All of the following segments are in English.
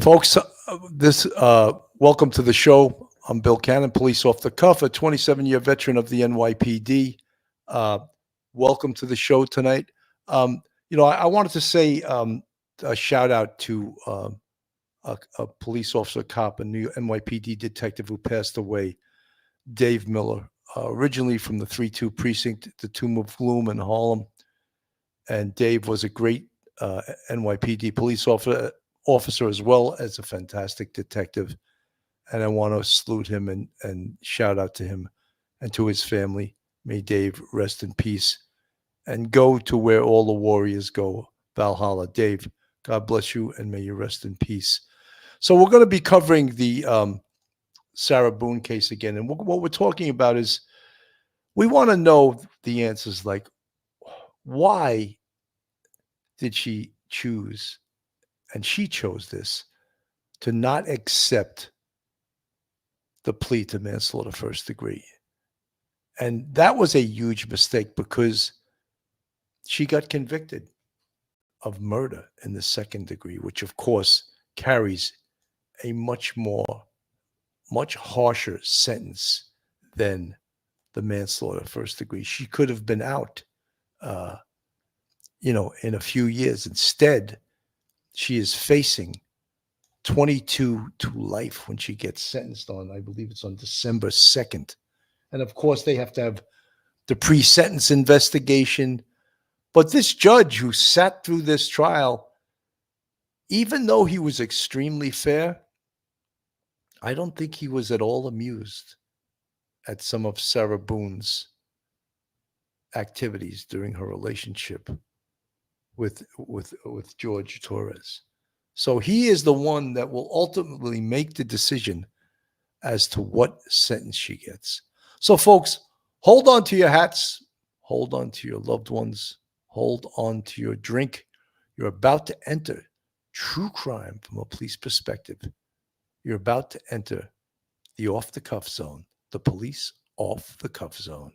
Folks, welcome to the show. I'm Bill Cannon, police off the cuff, a 27-year veteran of the NYPD. Welcome to the show tonight. I wanted to say a shout out to a police officer, cop, a new NYPD detective who passed away, Dave Miller, originally from the 3-2 precinct, the Tomb of Gloom in Harlem. And Dave was a great NYPD police officer as well as a fantastic detective. And I want to salute him and shout out to him and to his family. May Dave rest in peace and go to where all the warriors go, Valhalla. Dave, God bless you and may you rest in peace. So we're going to be covering the Sarah Boone case again. And what we're talking about is we want to know the answers, like, why did she choose, and she chose this, to not accept the plea to manslaughter first degree? And that was a huge mistake because she got convicted of murder in the second degree, which of course carries a much harsher sentence than the manslaughter first degree. She could have been out, in a few years. Instead, she is facing 22 to life when she gets sentenced on, I believe it's on December 2nd. And of course, they have to have the pre-sentence investigation. But this judge who sat through this trial, even though he was extremely fair, I don't think he was at all amused at some of Sarah Boone's activities during her relationship with George Torres. So he is the one that will ultimately make the decision as to what sentence she gets. So folks, hold on to your hats, hold on to your loved ones, hold on to your drink. You're about to enter true crime from a police perspective. You're about to enter the off-the-cuff zone, the police off-the-cuff zone.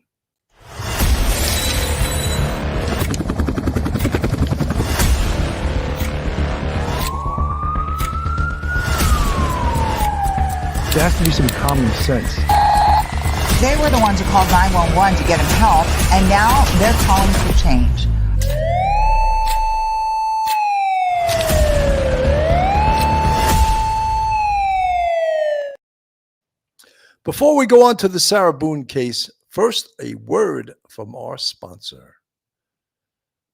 There has to be some common sense. They were the ones who called 911 to get him help, and now they're calling for change. Before we go on to the Sarah Boone case, first, a word from our sponsor.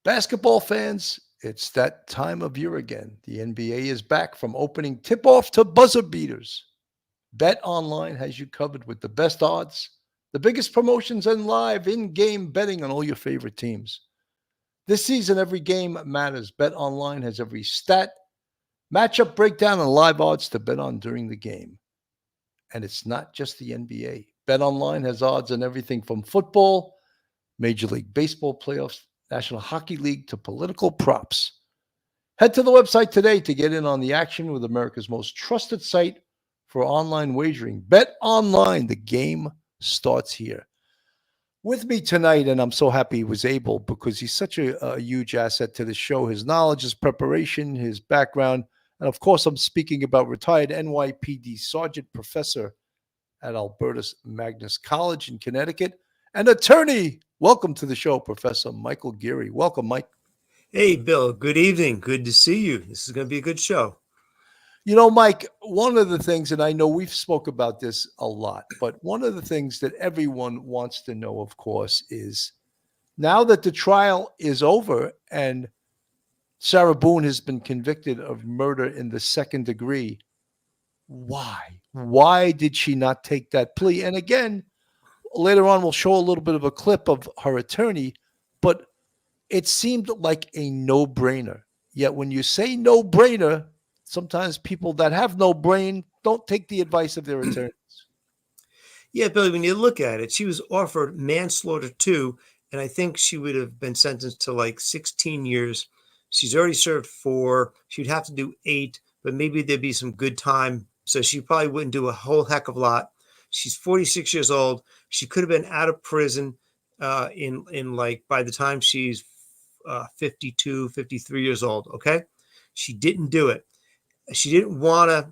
Basketball fans, it's that time of year again. The NBA is back from opening tip-off to buzzer beaters. Bet Online has you covered with the best odds, the biggest promotions, and live in-game betting on all your favorite teams. This season, every game matters. Bet Online has every stat, matchup breakdown, and live odds to bet on during the game. And it's not just the NBA. Bet Online has odds on everything from football, Major League Baseball playoffs, National Hockey League, to political props. Head to the website today to get in on the action with America's most trusted site for online wagering. Bet Online, the game starts here. With me tonight, and I'm so happy he was able, because he's such a huge asset to the show, his knowledge, his preparation, his background. And of course, I'm speaking about retired NYPD Sergeant Professor at Albertus Magnus College in Connecticut and attorney. Welcome to the show, Professor Michael Geary. Welcome, Mike. Hey, Bill. Good evening. Good to see you. This is going to be a good show. You know, Mike, one of the things, and I know we've spoke about this a lot, but one of the things that everyone wants to know, of course, is now that the trial is over and Sarah Boone has been convicted of murder in the second degree, why? Why did she not take that plea? And again, later on, we'll show a little bit of a clip of her attorney, but it seemed like a no-brainer. Yet when you say no-brainer, sometimes people that have no brain don't take the advice of their attorneys. Yeah, Billy, when you look at it, she was offered manslaughter 2, and I think she would have been sentenced to like 16 years. She's already served 4. She'd have to do 8, but maybe there'd be some good time. So she probably wouldn't do a whole heck of a lot. She's 46 years old. She could have been out of prison in like by the time she's 52, 53 years old. Okay. She didn't do it. She didn't want to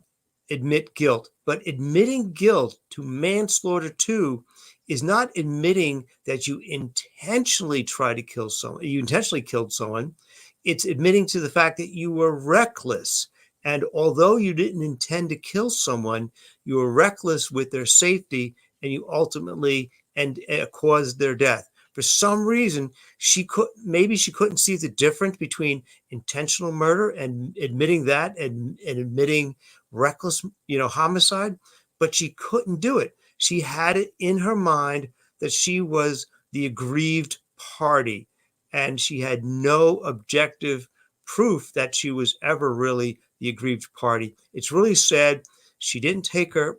admit guilt, but admitting guilt to manslaughter 2 is not admitting that you intentionally tried to kill someone, you intentionally killed someone. It's admitting to the fact that you were reckless. And although you didn't intend to kill someone, you were reckless with their safety, and you ultimately caused their death. For some reason, she couldn't see the difference between intentional murder and admitting that, and admitting reckless, homicide, but she couldn't do it. She had it in her mind that she was the aggrieved party, and she had no objective proof that she was ever really the aggrieved party. It's really sad. She didn't take her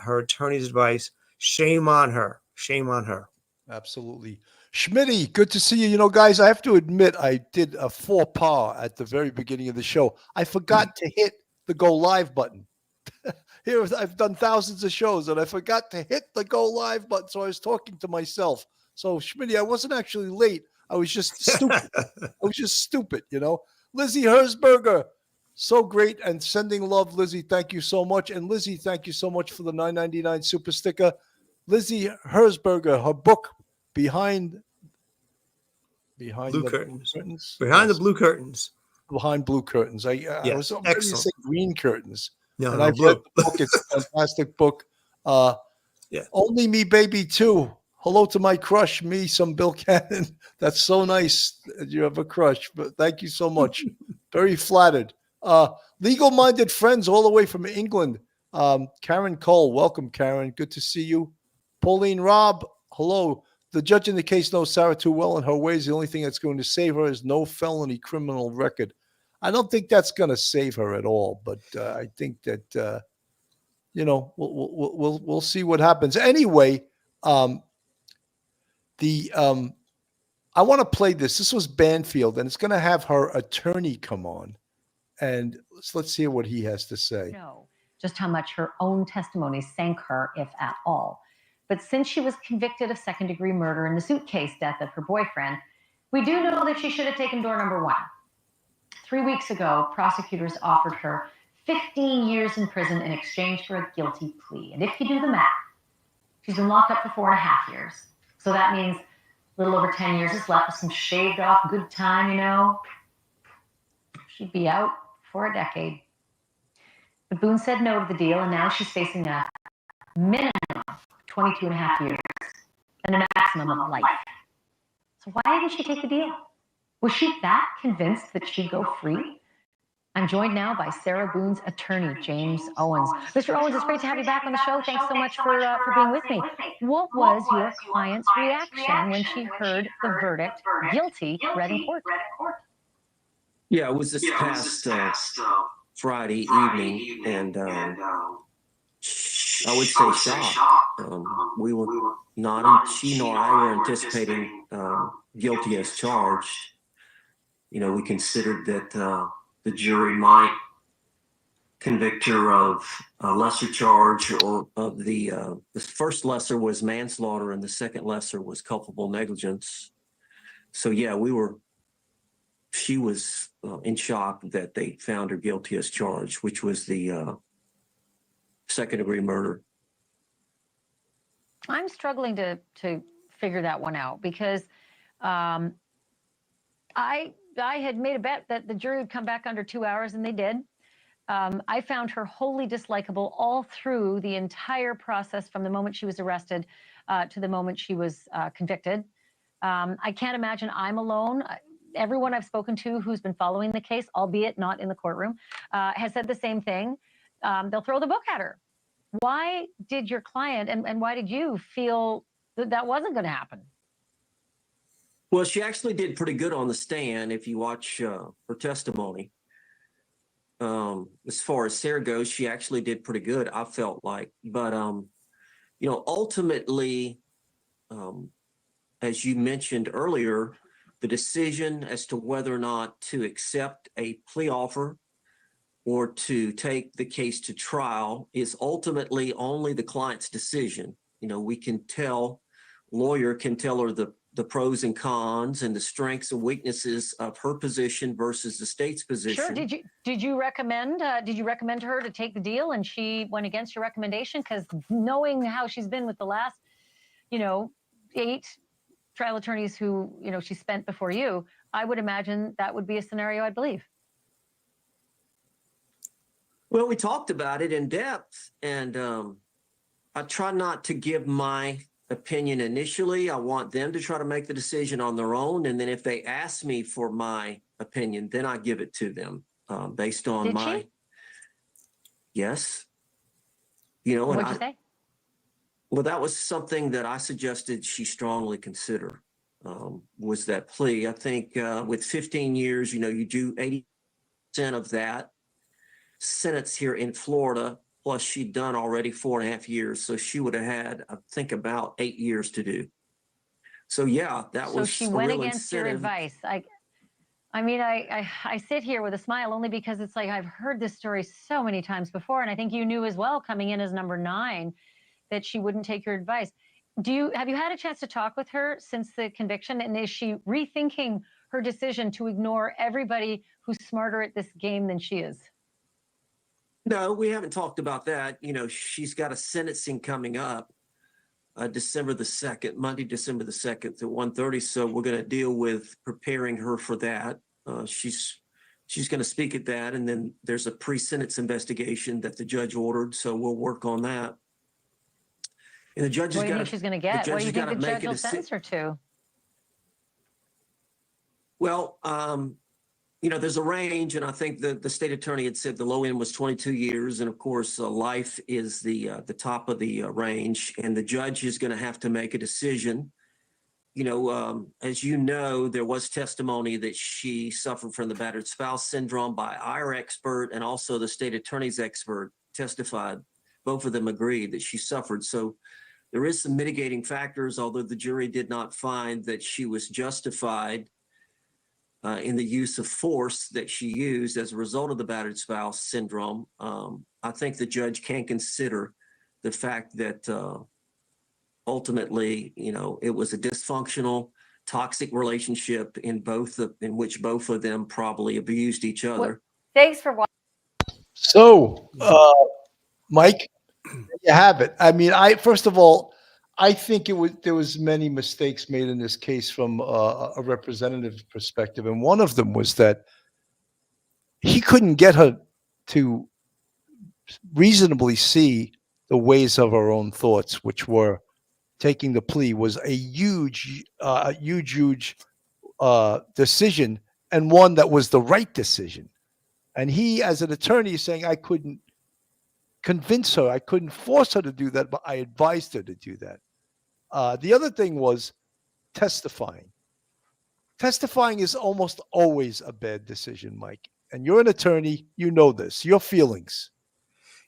attorney's advice. Shame on her. Shame on her. Absolutely. Schmitty, good to see you. You know, guys, I have to admit, I did a faux pas at the very beginning of the show. I forgot to hit the go live button. Here, I've done thousands of shows, and I forgot to hit the go live button, so I was talking to myself. So, Schmitty, I wasn't actually late. I was just stupid. Lizzie Herzberger, so great, and sending love, Lizzie. Thank you so much. And Lizzie, thank you so much for the $9.99 super sticker. Lizzie Herzberger, her book, Behind Blue the curtains. curtains. Behind Yes. the blue curtains. Behind blue curtains. I was ready to excellent. say green curtains. No, and no, I've blue. read the book. It's a fantastic book. Yeah. Only Me Baby too. Hello to my crush, me, some Bill Cannon. That's so nice that you have a crush, but thank you so much. Very flattered. Legal-minded friends all the way from England. Karen Cole, welcome, Karen. Good to see you. Pauline Robb, hello. The judge in the case knows Sarah too well in her ways. The only thing that's going to save her is no felony criminal record. I don't think that's going to save her at all, but I think that we'll see what happens. Anyway, I want to play this. This was Banfield, and it's going to have her attorney come on, and let's hear what he has to say. Know just how much her own testimony sank her, if at all. But since she was convicted of second-degree murder in the suitcase death of her boyfriend, we do know that she should have taken door number 1. 3 weeks ago, prosecutors offered her 15 years in prison in exchange for a guilty plea. And if you do the math, she's been locked up for 4.5 years. So that means a little over 10 years is left with some shaved off good time, She'd be out for a decade. But Boone said no to the deal, and now she's facing a minimum 22.5 years and a maximum of life. So why didn't she take the deal? Was she that convinced that she'd go free? I'm joined now by Sarah Boone's attorney, James Owens. Mr. Owens, it's great to have you back on the show. Thanks so much for being with me. What was your client's reaction when she heard the verdict, guilty, read in court? Yeah, it was this past Friday evening, and I would say shocked. We were not, she nor I were anticipating guilty as charged. We considered that the jury might convict her of a lesser charge, or of the first lesser was manslaughter, and the second lesser was culpable negligence. So yeah, she was in shock that they found her guilty as charged, which was the second-degree murder. I'm struggling to figure that one out, because I had made a bet that the jury would come back under 2 hours, and they did. I found her wholly dislikable all through the entire process, from the moment she was arrested to the moment she was convicted. I can't imagine I'm alone. Everyone I've spoken to who's been following the case, albeit not in the courtroom, has said the same thing. They'll throw the book at her. Why did your client and why did you feel that wasn't going to happen? Well, she actually did pretty good on the stand if you watch her testimony. As far as Sarah goes, she actually did pretty good, I felt like. But, ultimately, as you mentioned earlier, the decision as to whether or not to accept a plea offer or to take the case to trial is ultimately only the client's decision. We can tell, lawyer can tell her the the pros and cons and the strengths and weaknesses of her position versus the state's position. Sure. Did you recommend to her to take the deal and she went against your recommendation? Because knowing how she's been with the last, 8 trial attorneys who, she spent before you, I would imagine that would be a scenario, I believe. Well, we talked about it in depth, and I try not to give my opinion initially. I want them to try to make the decision on their own, and then if they ask me for my opinion, then I give it to them based on Did my. she? Yes. What'd you say? Well, that was something that I suggested she strongly consider. Was that plea? I think with 15 years, you do 80% of that sentence here in Florida, plus she'd done already 4.5 years. So she would have had, I think, about 8 years to do. So yeah, that was. So she a went real against your incentive. advice. I sit here with a smile only because it's like I've heard this story so many times before, and I think you knew as well coming in as number 9 that she wouldn't take your advice. Have you had a chance to talk with her since the conviction, and is she rethinking her decision to ignore everybody who's smarter at this game than she is? No, we haven't talked about that. She's got a sentencing coming up December the 2nd, Monday, December the 2nd at 1:30. So we're going to deal with preparing her for that. She's going to speak at that. And then there's a pre-sentence investigation that the judge ordered. So we'll work on that. And the judge What do you think she's going to get? What do you think the judge will sentence her to? Well, there's a range, and I think the state attorney had said the low end was 22 years, and of course, life is the top of the range, and the judge is going to have to make a decision. As you know, there was testimony that she suffered from the battered spouse syndrome by our expert, and also the state attorney's expert testified. Both of them agreed that she suffered. So there is some mitigating factors, although the jury did not find that she was justified in the use of force that she used as a result of the battered spouse syndrome. I think the judge can consider the fact that ultimately, it was a dysfunctional, toxic relationship in which both of them probably abused each other. Well, thanks for watching. So, Mike, you have it. I mean, first of all, I think there was many mistakes made in this case from a representative perspective, and one of them was that he couldn't get her to reasonably see the ways of her own thoughts, which were taking the plea was a huge decision, and one that was the right decision. And he, as an attorney, is saying, I couldn't convince her, I couldn't force her to do that, but I advised her to do that. The other thing was testifying. Testifying is almost always a bad decision, Mike. And you're an attorney, you know this. Your feelings.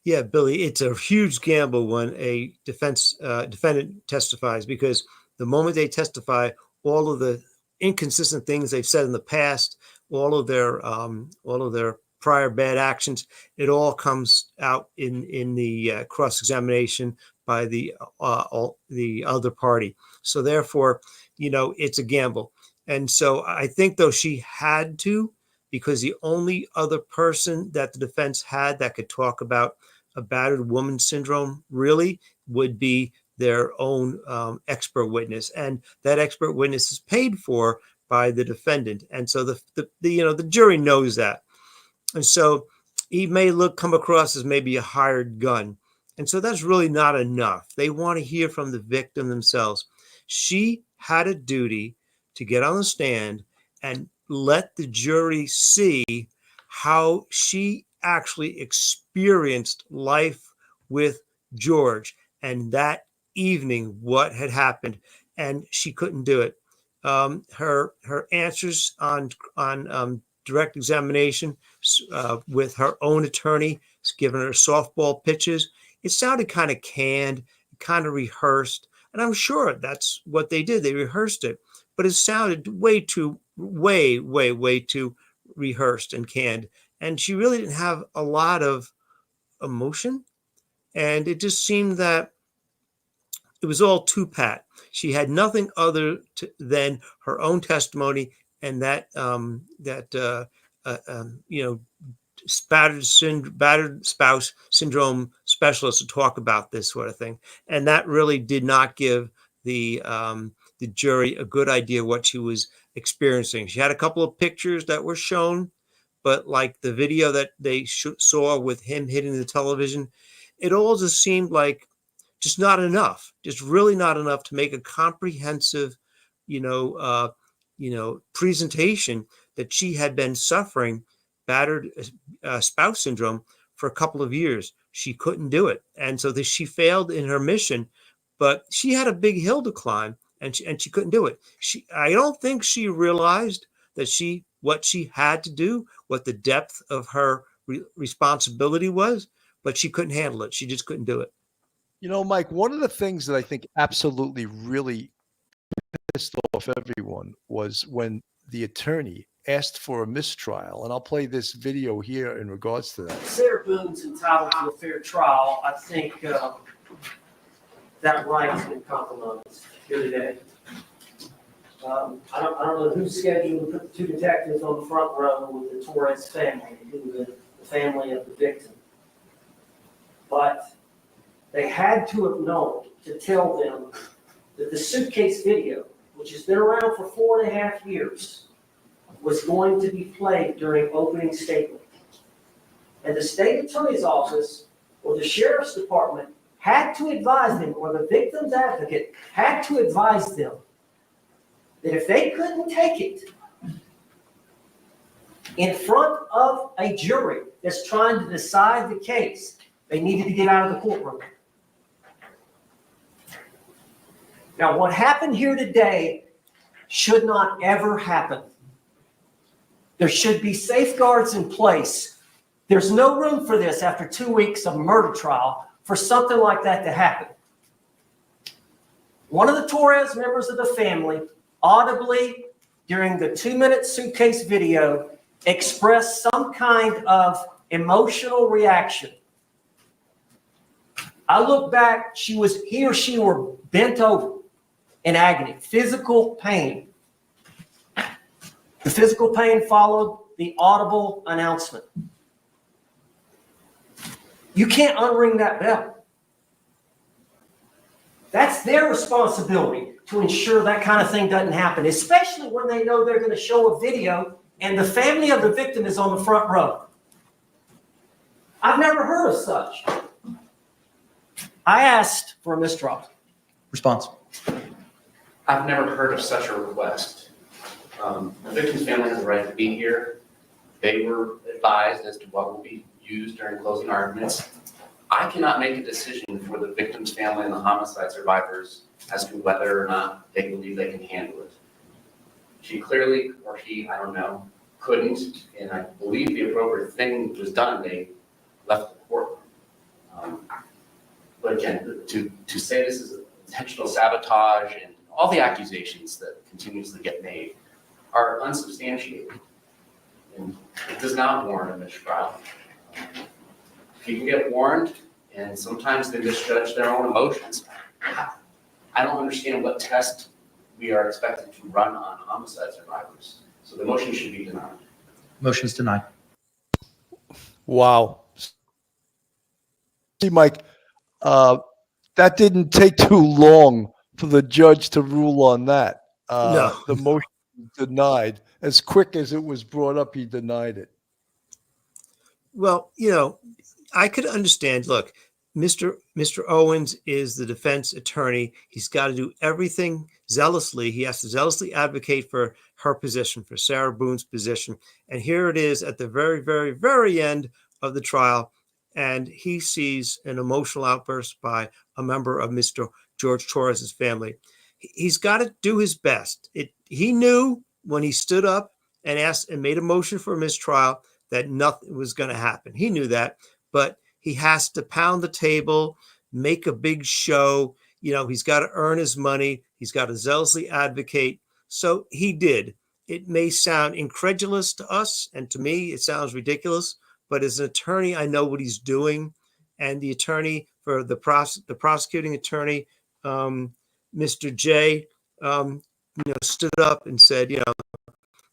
Yeah, Billy, it's a huge gamble when a defendant testifies, because the moment they testify, all of the inconsistent things they've said in the past, all of their prior bad actions, it all comes out in the cross-examination by the other party. So therefore, it's a gamble. And so I think, though, she had to, because the only other person that the defense had that could talk about a battered woman syndrome really would be their own expert witness, and that expert witness is paid for by the defendant. And so the jury knows that. And so he may come across as maybe a hired gun. And so that's really not enough. They want to hear from the victim themselves. She had a duty to get on the stand and let the jury see how she actually experienced life with George, and that evening what had happened, and she couldn't do it. Her answers on direct examination with her own attorney, giving her softball pitches, it sounded kind of canned, kind of rehearsed, and I'm sure that's what they did. They rehearsed it, but it sounded way too rehearsed and canned, and she really didn't have a lot of emotion. And it just seemed that it was all too pat. She had nothing other than her own testimony and that battered spouse syndrome specialist to talk about this sort of thing, and that really did not give the jury a good idea what she was experiencing. She had a couple of pictures that were shown, but like the video that they saw with him hitting the television, it all just seemed like just not enough, just really not enough to make a comprehensive, presentation that she had been suffering battered spouse syndrome for a couple of years. She couldn't do it, and so she failed in her mission. But she had a big hill to climb, and she couldn't do it. I don't think she realized that what she had to do, what the depth of her responsibility was, but she couldn't handle it. She just couldn't do it. Mike, one of the things that I think absolutely really pissed off everyone was when the attorney asked for a mistrial. And I'll play this video here in regards to that. Sarah Boone's entitled to a fair trial. I think that right has been compromised here today. I don't know who's scheduled to put the two detectives on the front row with the Torres family, who was the family of the victim. But they had to have known to tell them that the suitcase video, which has been around for 4.5 years, was going to be played during opening statement. And the state attorney's office or the sheriff's department had to advise them, or the victim's advocate had to advise them, that if they couldn't take it in front of a jury that's trying to decide the case, they needed to get out of the courtroom. Now, what happened here today should not ever happen. There should be safeguards in place. There's no room for this after 2 weeks of murder trial for something like that to happen. One of the Torres members of the family audibly, during the 2-minute suitcase video, expressed some kind of emotional reaction. I look back, he or she were bent over in agony, physical pain. The physical pain followed the audible announcement. You can't unring that bell. That's their responsibility to ensure that kind of thing doesn't happen, especially when they know they're going to show a video and the family of the victim is on the front row. I've never heard of such. I asked for a mistrial. Response. I've never heard of such a request. The victim's family has a right to be here. They were advised as to what will be used during closing arguments. I cannot make a decision for the victim's family and the homicide survivors as to whether or not they believe they can handle it. She clearly, or he, I don't know, couldn't, and I believe the appropriate thing was done. They left the courtroom. But again, to say this is intentional sabotage and all the accusations that continuously get made are unsubstantiated, and it does not warrant a mistrial. People get warned, and sometimes they misjudge their own emotions. I don't understand what test we are expected to run on homicide survivors. So the motion should be denied. Motion is denied. Wow. See, Mike, that didn't take too long for the judge to rule on that. No. The motion was denied. As quick as it was brought up, he denied it. Well, I could understand. Look, Mr. Owens is the defense attorney. He's got to do everything zealously. He has to zealously advocate for her position, for Sarah Boone's position. And here it is at the very, very, very end of the trial. And he sees an emotional outburst by a member of Mr. George Torres's family. He's got to do his best. He knew when he stood up and asked and made a motion for a mistrial that nothing was going to happen. He knew that, but he has to pound the table, make a big show. He's got to earn his money. He's got to zealously advocate. So he did. It may sound incredulous to us, and to me, it sounds ridiculous. But as an attorney, I know what he's doing. And the attorney for the prosecuting attorney Mr. J, stood up and said,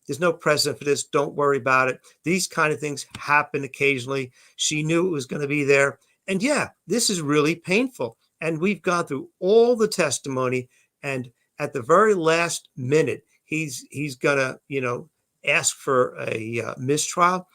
there's no precedent for this. Don't worry about it. These kind of things happen occasionally. She knew it was going to be there. And yeah, this is really painful. And we've gone through all the testimony. And at the very last minute, he's going to, ask for a mistrial.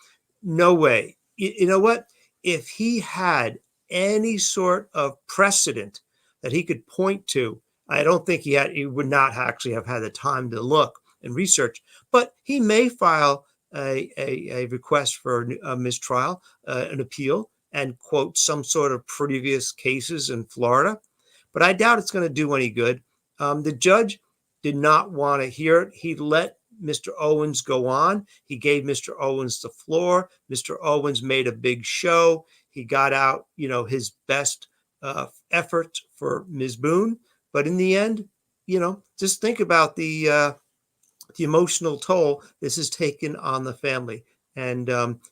No way. You know what? If he had any sort of precedent that he could point to, I don't think he would not actually have had the time to look and research, but he may file a request for a mistrial, an appeal, and quote some sort of previous cases in Florida. But I doubt it's going to do any good. The judge did not want to hear it. He let Mr. Owens go on. He gave Mr. Owens the floor. Mr. Owens made a big show. He got out, his best effort for Ms. Boone. But in the end, just think about the emotional toll this has taken on the family. And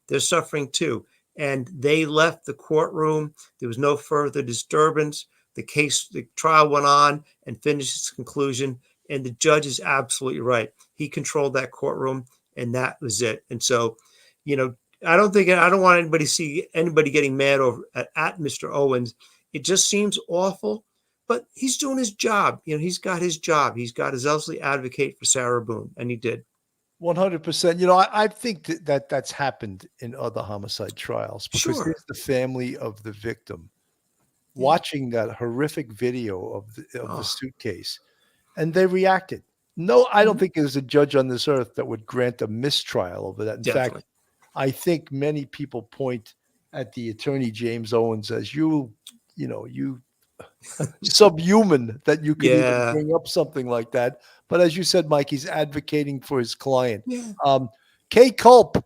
they're suffering too. And they left the courtroom. There was no further disturbance. The trial went on and finished its conclusion. And the judge is absolutely right. He controlled that courtroom, and that was it. And so, I don't want anybody to see anybody getting mad over at Mr. Owens. It just seems awful, but he's doing his job. He's got his job. He's got his elderly advocate for Sarah Boone, and he did. 100%. I think that's happened in other homicide trials because Sure. here's the family of the victim watching that horrific video of the suitcase, and they reacted. No, I don't think there's a judge on this earth that would grant a mistrial over that. In Definitely. fact, I think many people point at the attorney James Owens as you subhuman that you could even bring up something like that. But as you said, Mike, he's advocating for his client. Yeah. Kay Culp,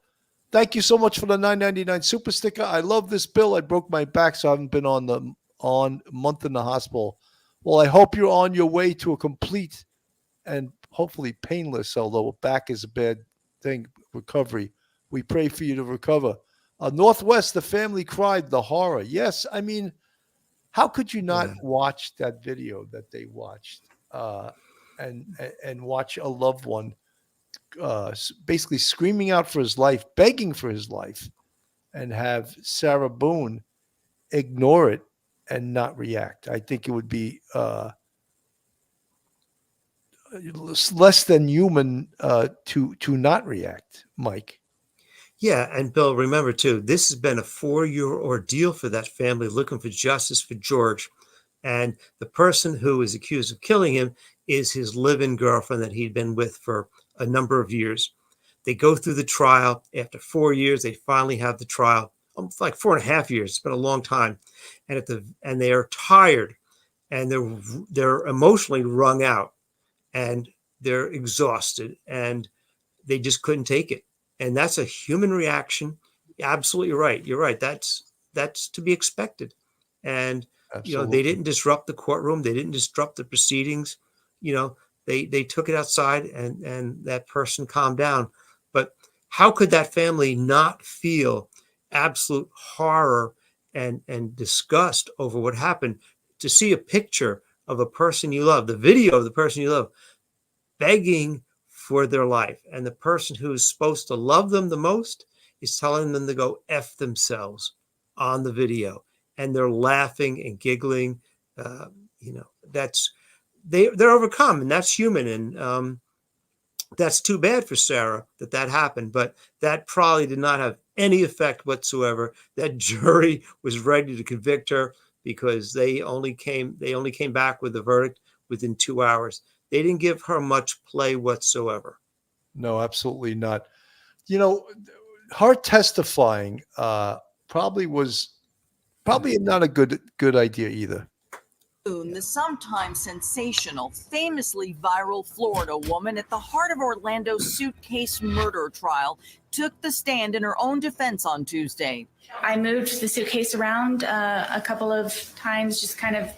thank you so much for the $9.99 super sticker. I love this bill. I broke my back, so I haven't been on a month in the hospital. Well, I hope you're on your way to a complete and hopefully painless, although back is a bad thing, recovery. We pray for you to recover. Northwest, the family cried, the horror. Yes, I mean, how could you not watch that video that they watched and watch a loved one basically screaming out for his life, begging for his life, and have Sarah Boone ignore it and not react? I think it would be less than human to not react, Mike. Yeah, and Bill, remember too, this has been a 4-year ordeal for that family looking for justice for George. And the person who is accused of killing him is his live-in girlfriend that he'd been with for a number of years. They go through the trial. After 4 years, they finally have the trial. Almost like 4.5 years. It's been a long time. And they are tired and they're emotionally wrung out and they're exhausted and they just couldn't take it. And that's a human reaction. Absolutely right. You're right. That's to be expected. And, they didn't disrupt the courtroom. They didn't disrupt the proceedings. They took it outside and that person calmed down. But how could that family not feel absolute horror and disgust over what happened? To see a picture of a person you love, the video of the person you love, begging for their life. And the person who is supposed to love them the most is telling them to go F themselves on the video. And they're laughing and giggling. They're overcome, and that's human. And that's too bad for Sarah that happened. But that probably did not have any effect whatsoever. That jury was ready to convict her because they only came back with the verdict within 2 hours. They didn't give her much play whatsoever. No, absolutely not. Her testifying probably not a good idea either. The sometimes sensational, famously viral Florida woman at the heart of Orlando's suitcase murder trial took the stand in her own defense on Tuesday. I moved the suitcase around a couple of times, just kind of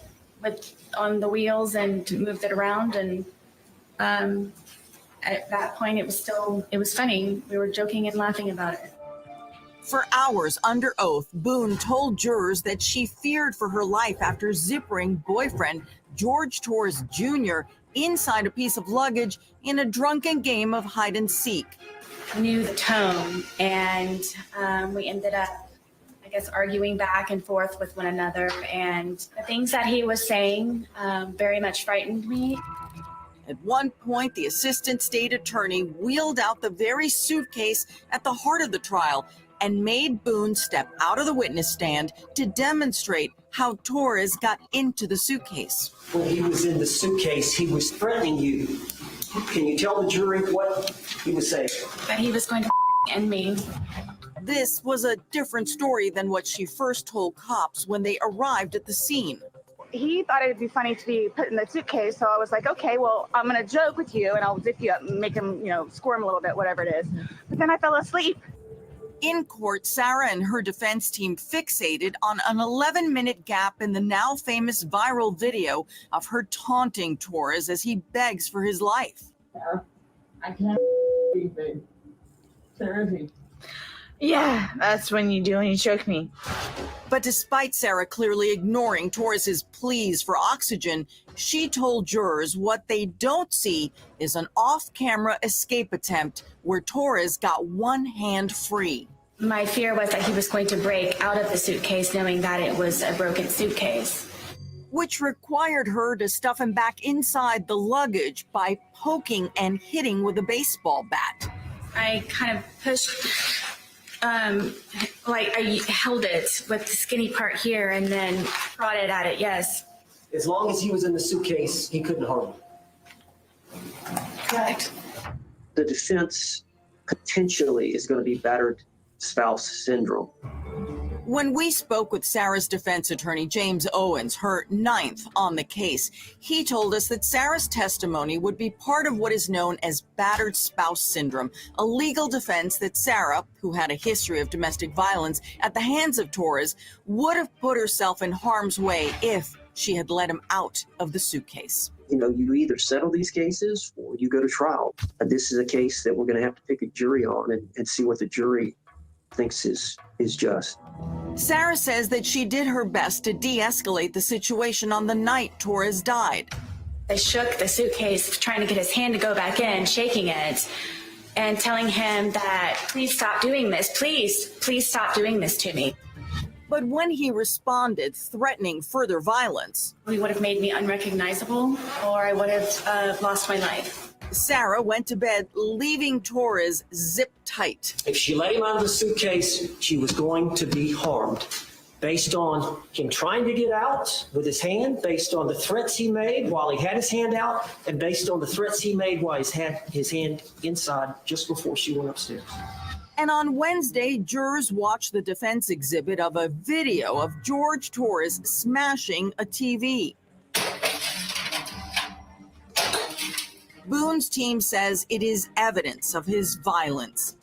on the wheels and moved it around. And at that point, it was funny. We were joking and laughing about it. For hours under oath, Boone told jurors that she feared for her life after zippering boyfriend George Torres Jr. inside a piece of luggage in a drunken game of hide and seek. Knew the tone, and we ended up, I guess, arguing back and forth with one another. And the things that he was saying very much frightened me. At one point, the assistant state attorney wheeled out the very suitcase at the heart of the trial and made Boone step out of the witness stand to demonstrate how Torres got into the suitcase. When he was in the suitcase, he was threatening you. Can you tell the jury what he was saying? That he was going to end me. This was a different story than what she first told cops when they arrived at the scene. He thought it'd be funny to be put in the suitcase, so I was like, okay, well, I'm gonna joke with you and I'll zip you up and make him, squirm a little bit, whatever it is. But then I fell asleep. In court, Sarah and her defense team fixated on an 11-minute gap in the now famous viral video of her taunting Torres as he begs for his life. I can't breathe, babe. Seriously. Yeah, that's when you choke me. But despite Sarah clearly ignoring Torres's pleas for oxygen, she told jurors what they don't see is an off-camera escape attempt where Torres got one hand free. My fear was that he was going to break out of the suitcase knowing that it was a broken suitcase. Which required her to stuff him back inside the luggage by poking and hitting with a baseball bat. I kind of pushed, I held it with the skinny part here and then prodded at it, yes. As long as he was in the suitcase, he couldn't harm you. Correct. The defense potentially is going to be battered spouse syndrome. When we spoke with Sarah's defense attorney, James Owens, her ninth on the case, he told us that Sarah's testimony would be part of what is known as battered spouse syndrome, a legal defense that Sarah, who had a history of domestic violence at the hands of Torres, would have put herself in harm's way if she had let him out of the suitcase. You either settle these cases or you go to trial. This is a case that we're going to have to pick a jury on and see what the jury thinks is just. Sarah says that she did her best to de-escalate the situation on the night Torres died. I shook the suitcase, trying to get his hand to go back in, shaking it, and telling him that, please stop doing this. Please stop doing this to me. But when he responded, threatening further violence, He would have made me unrecognizable, or I would have lost my life. Sarah went to bed, leaving Torres zip tight. If she let him out of the suitcase, she was going to be harmed. Based on him trying to get out with his hand, based on the threats he made while he had his hand out, and based on the threats he made while he had his hand inside just before she went upstairs. And on Wednesday, jurors watched the defense exhibit of a video of George Torres smashing a TV. Boone's team says it is evidence of his violence.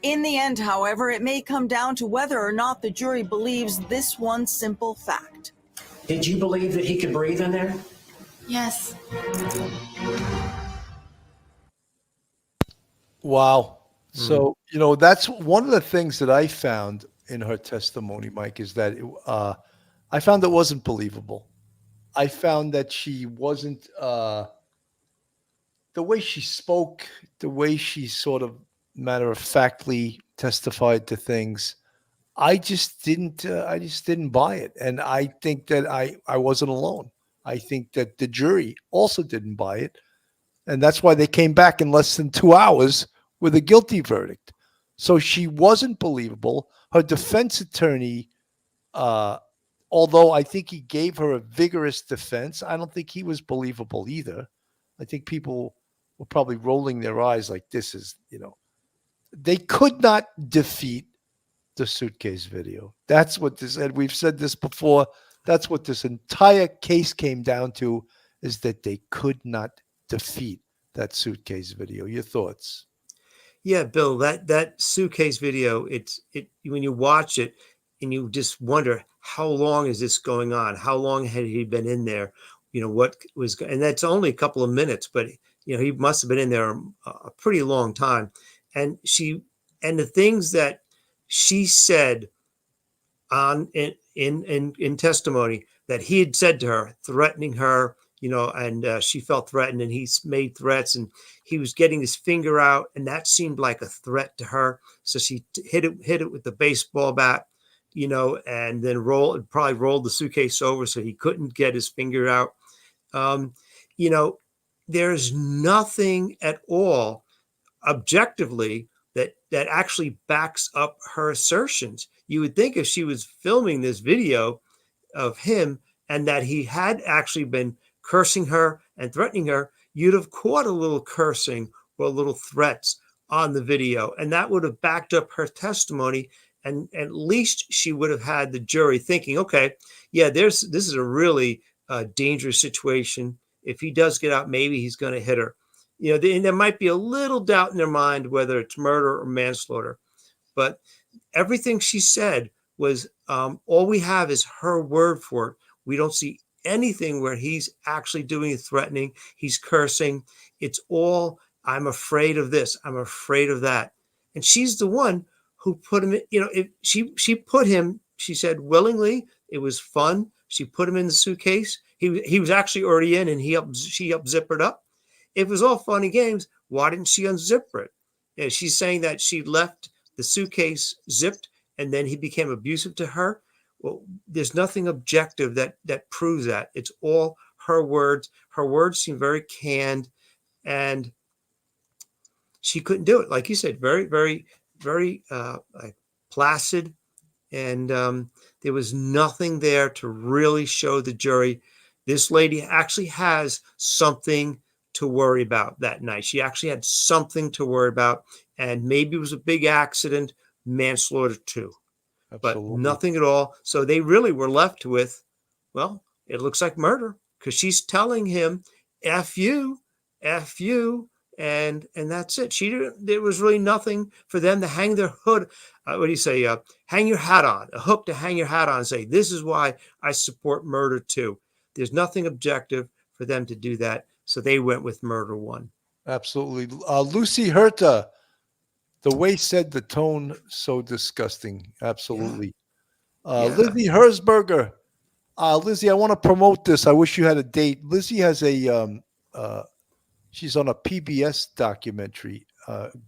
In the end, however, it may come down to whether or not the jury believes this one simple fact. Did you believe that he could breathe in there? Yes. Wow. So, that's one of the things that I found in her testimony, Mike, is that I found it wasn't believable. I found that she wasn't, the way she spoke, the way she sort of matter-of-factly testified to things, I just didn't buy it. And I think that I wasn't alone. I think that the jury also didn't buy it. And that's why they came back in less than 2 hours with a guilty verdict. So she wasn't believable. Her defense attorney, although I think he gave her a vigorous defense, I don't think he was believable either. I think people were probably rolling their eyes like this is, they could not defeat the suitcase video. That's what this, and we've said this before, that's what this entire case came down to, is that they could not defeat that suitcase video. Your thoughts? Yeah, Bill, that suitcase video, it when you watch it and you just wonder, how long is this going on? How long had he been in there? What was, and that's only a couple of minutes, but he must have been in there a pretty long time. And the things that she said in testimony that he had said to her, threatening her, and she felt threatened, and he made threats, and he was getting his finger out, and that seemed like a threat to her. So she hit it with the baseball bat, and then probably rolled the suitcase over so he couldn't get his finger out. There's nothing at all objectively that actually backs up her assertions. You would think if she was filming this video of him and that he had actually been cursing her and threatening her, you'd have caught a little cursing or little threats on the video, and that would have backed up her testimony. And at least she would have had the jury thinking, okay, yeah, this is a really dangerous situation. If he does get out, maybe he's going to hit her. There might be a little doubt in their mind whether it's murder or manslaughter, but everything she said was all we have is her word for it. We don't see anything where he's actually doing threatening. He's cursing. It's all, I'm afraid of this. I'm afraid of that. And she's the one who put him in, she put him, she said willingly. It was fun. She put him in the suitcase. He was actually already in, and she zippered up. It was all fun and games. Why didn't she unzip it? She's saying that she left the suitcase zipped and then he became abusive to her. Well, there's nothing objective that proves that. It's all her words. Her words seem very canned, and she couldn't do it. Like you said, very, very, very placid. And there was nothing there to really show the jury this lady actually has something to worry about that night. She actually had something to worry about, and maybe it was a big accident, manslaughter too, but nothing at all. So they really were left with, well, it looks like murder, because she's telling him, F you, and that's it. There was really nothing for them to hang their hood. What do you say? Hang your hat on, a hook to hang your hat on and say, this is why I support murder too. There's nothing objective for them to do that. So they went with murder one. Absolutely. Lucy Herta, the way said, the tone, so disgusting. Absolutely. Lizzie Herzberger. Lizzie, I want to promote this. I wish you had a date. Lizzie has she's on a PBS documentary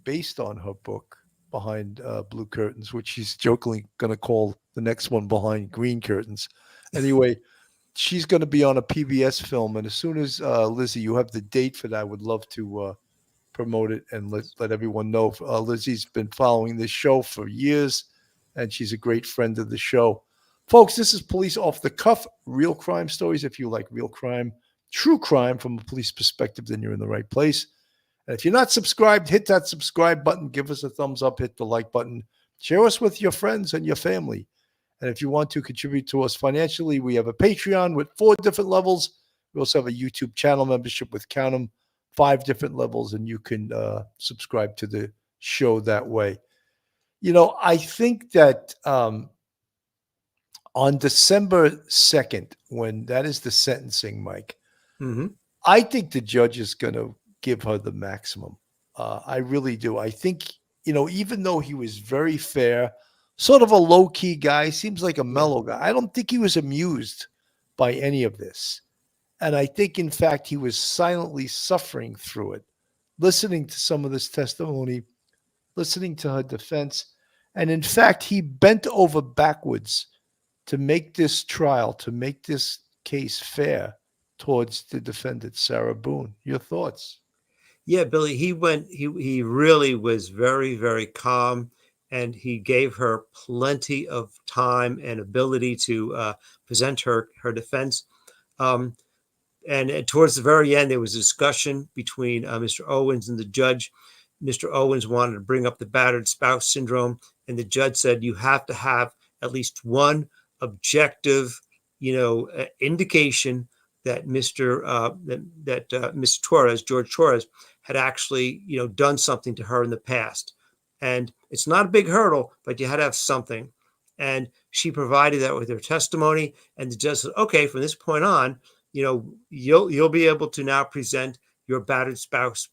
based on her book, Behind Blue Curtains, which she's jokingly going to call the next one Behind Green Curtains. Anyway, she's going to be on a PBS film. And as soon as, Lizzie, you have the date for that, I would love to promote it and let everyone know. Lizzie's been following this show for years, and she's a great friend of the show. Folks, this is Police Off the Cuff, real crime stories. If you like real crime, true crime from a police perspective, then you're in the right place. And if you're not subscribed, hit that subscribe button, give us a thumbs up, hit the like button, share us with your friends and your family. And if you want to contribute to us financially, we have a Patreon with 4 different levels. We also have a YouTube channel membership with, count 'em, 5 different levels, and you can subscribe to the show that way. I think that on December 2nd, when that is the sentencing, Mike, I think the judge is going to give her the maximum. I really do. I think, even though he was very fair, sort of a low-key guy, seems like a mellow guy, I don't think he was amused by any of this. And I think, in fact, he was silently suffering through it, listening to some of this testimony, listening to her defense. And in fact, he bent over backwards to make this trial, to make this case fair towards the defendant, Sarah Boone. Your thoughts? Yeah, Billy, he really was very, very calm, and he gave her plenty of time and ability to present her defense. And towards the very end, there was a discussion between Mr. Owens and the judge. Mr. Owens wanted to bring up the battered spouse syndrome, and the judge said you have to have at least one objective, indication that Mr. George Torres, had actually, done something to her in the past. And it's not a big hurdle, but you had to have something. And she provided that with her testimony, and the judge said, okay, from this point on, you'll be able to now present your battered spouse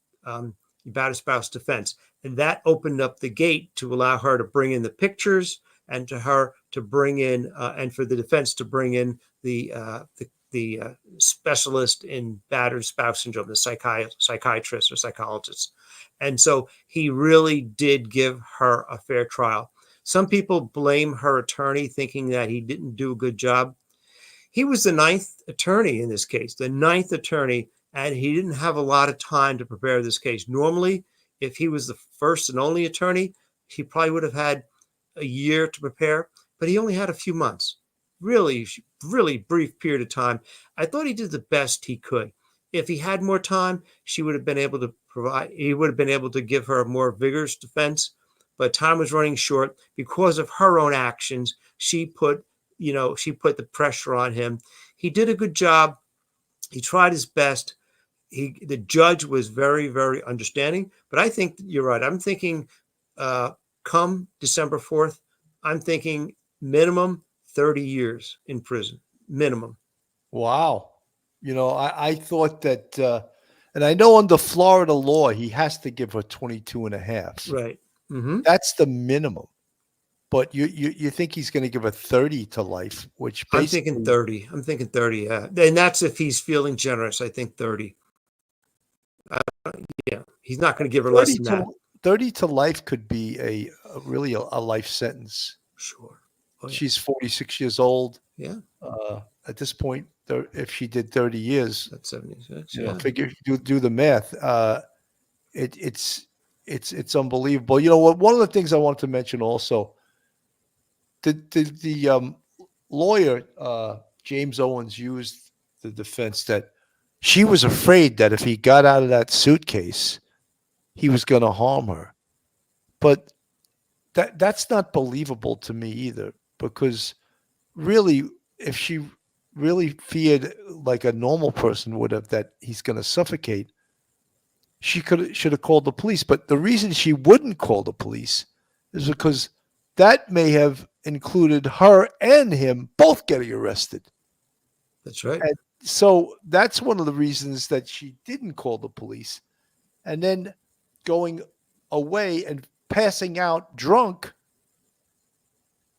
defense. And that opened up the gate to allow her to bring in the pictures and to her to bring in, and for the defense to bring in the specialist in battered spouse syndrome, the psychiatrist or psychologist. And so he really did give her a fair trial. Some people blame her attorney, thinking that he didn't do a good job. He was the ninth attorney in this case, the ninth attorney, and he didn't have a lot of time to prepare this case. Normally, if he was the first and only attorney, he probably would have had a year to prepare, but he only had a few months. Really, really brief period of time. I thought he did the best he could. If he had more time, he would have been able to give her a more vigorous defense, but time was running short because of her own actions. She put the pressure on him. He did a good job. He tried his best. The judge was very, very understanding, but I think you're right. I'm thinking come December 4th, I'm thinking minimum 30 years in prison, minimum. Wow. I thought that, and I know under Florida law, he has to give her 22 and a half. Right. Mm-hmm. That's the minimum. But you think he's going to give her 30 to life, which I'm thinking 30. I'm thinking 30, yeah. And that's if he's feeling generous. I think 30. Yeah, he's not going to give her less than that. 30 to life could be really a life sentence. Sure. Oh, yeah. She's 46 years old. Yeah. At this point, if she did 30 years, that's 76. Figure do the math. It's unbelievable. You know what? One of the things I wanted to mention also, the lawyer James Owens used the defense that she was afraid that if he got out of that suitcase, he was going to harm her. But that's not believable to me either, because really, if she really feared, like a normal person would have, that he's going to suffocate, she should have called the police. But the reason she wouldn't call the police is because that may have included her and him both getting arrested. That's right. And so that's one of the reasons that she didn't call the police. And then going away and passing out drunk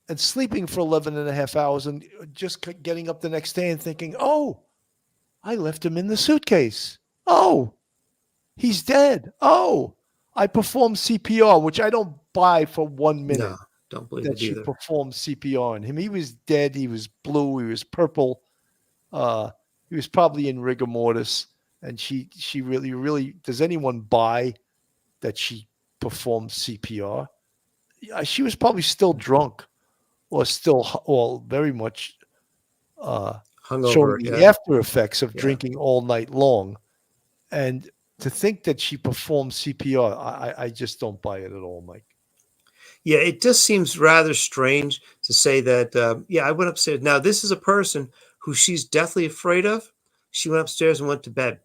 and sleeping for 11 and a half hours and just getting up the next day and thinking, oh, I left him in the suitcase. Oh, he's dead. Oh, I performed CPR, which I don't buy for 1 minute. No, don't believe that it she either. performed CPR on him. He was dead. He was blue. He was purple. He was probably in rigor mortis. And she really, does anyone buy that she performed CPR? She was probably still drunk or very much hungover, showing the after effects of drinking all night long. And to think that she performed CPR, I just don't buy it at all, Mike. Yeah, it just seems rather strange to say that, I went upstairs. Now, this is a person who she's deathly afraid of. She went upstairs and went to bed.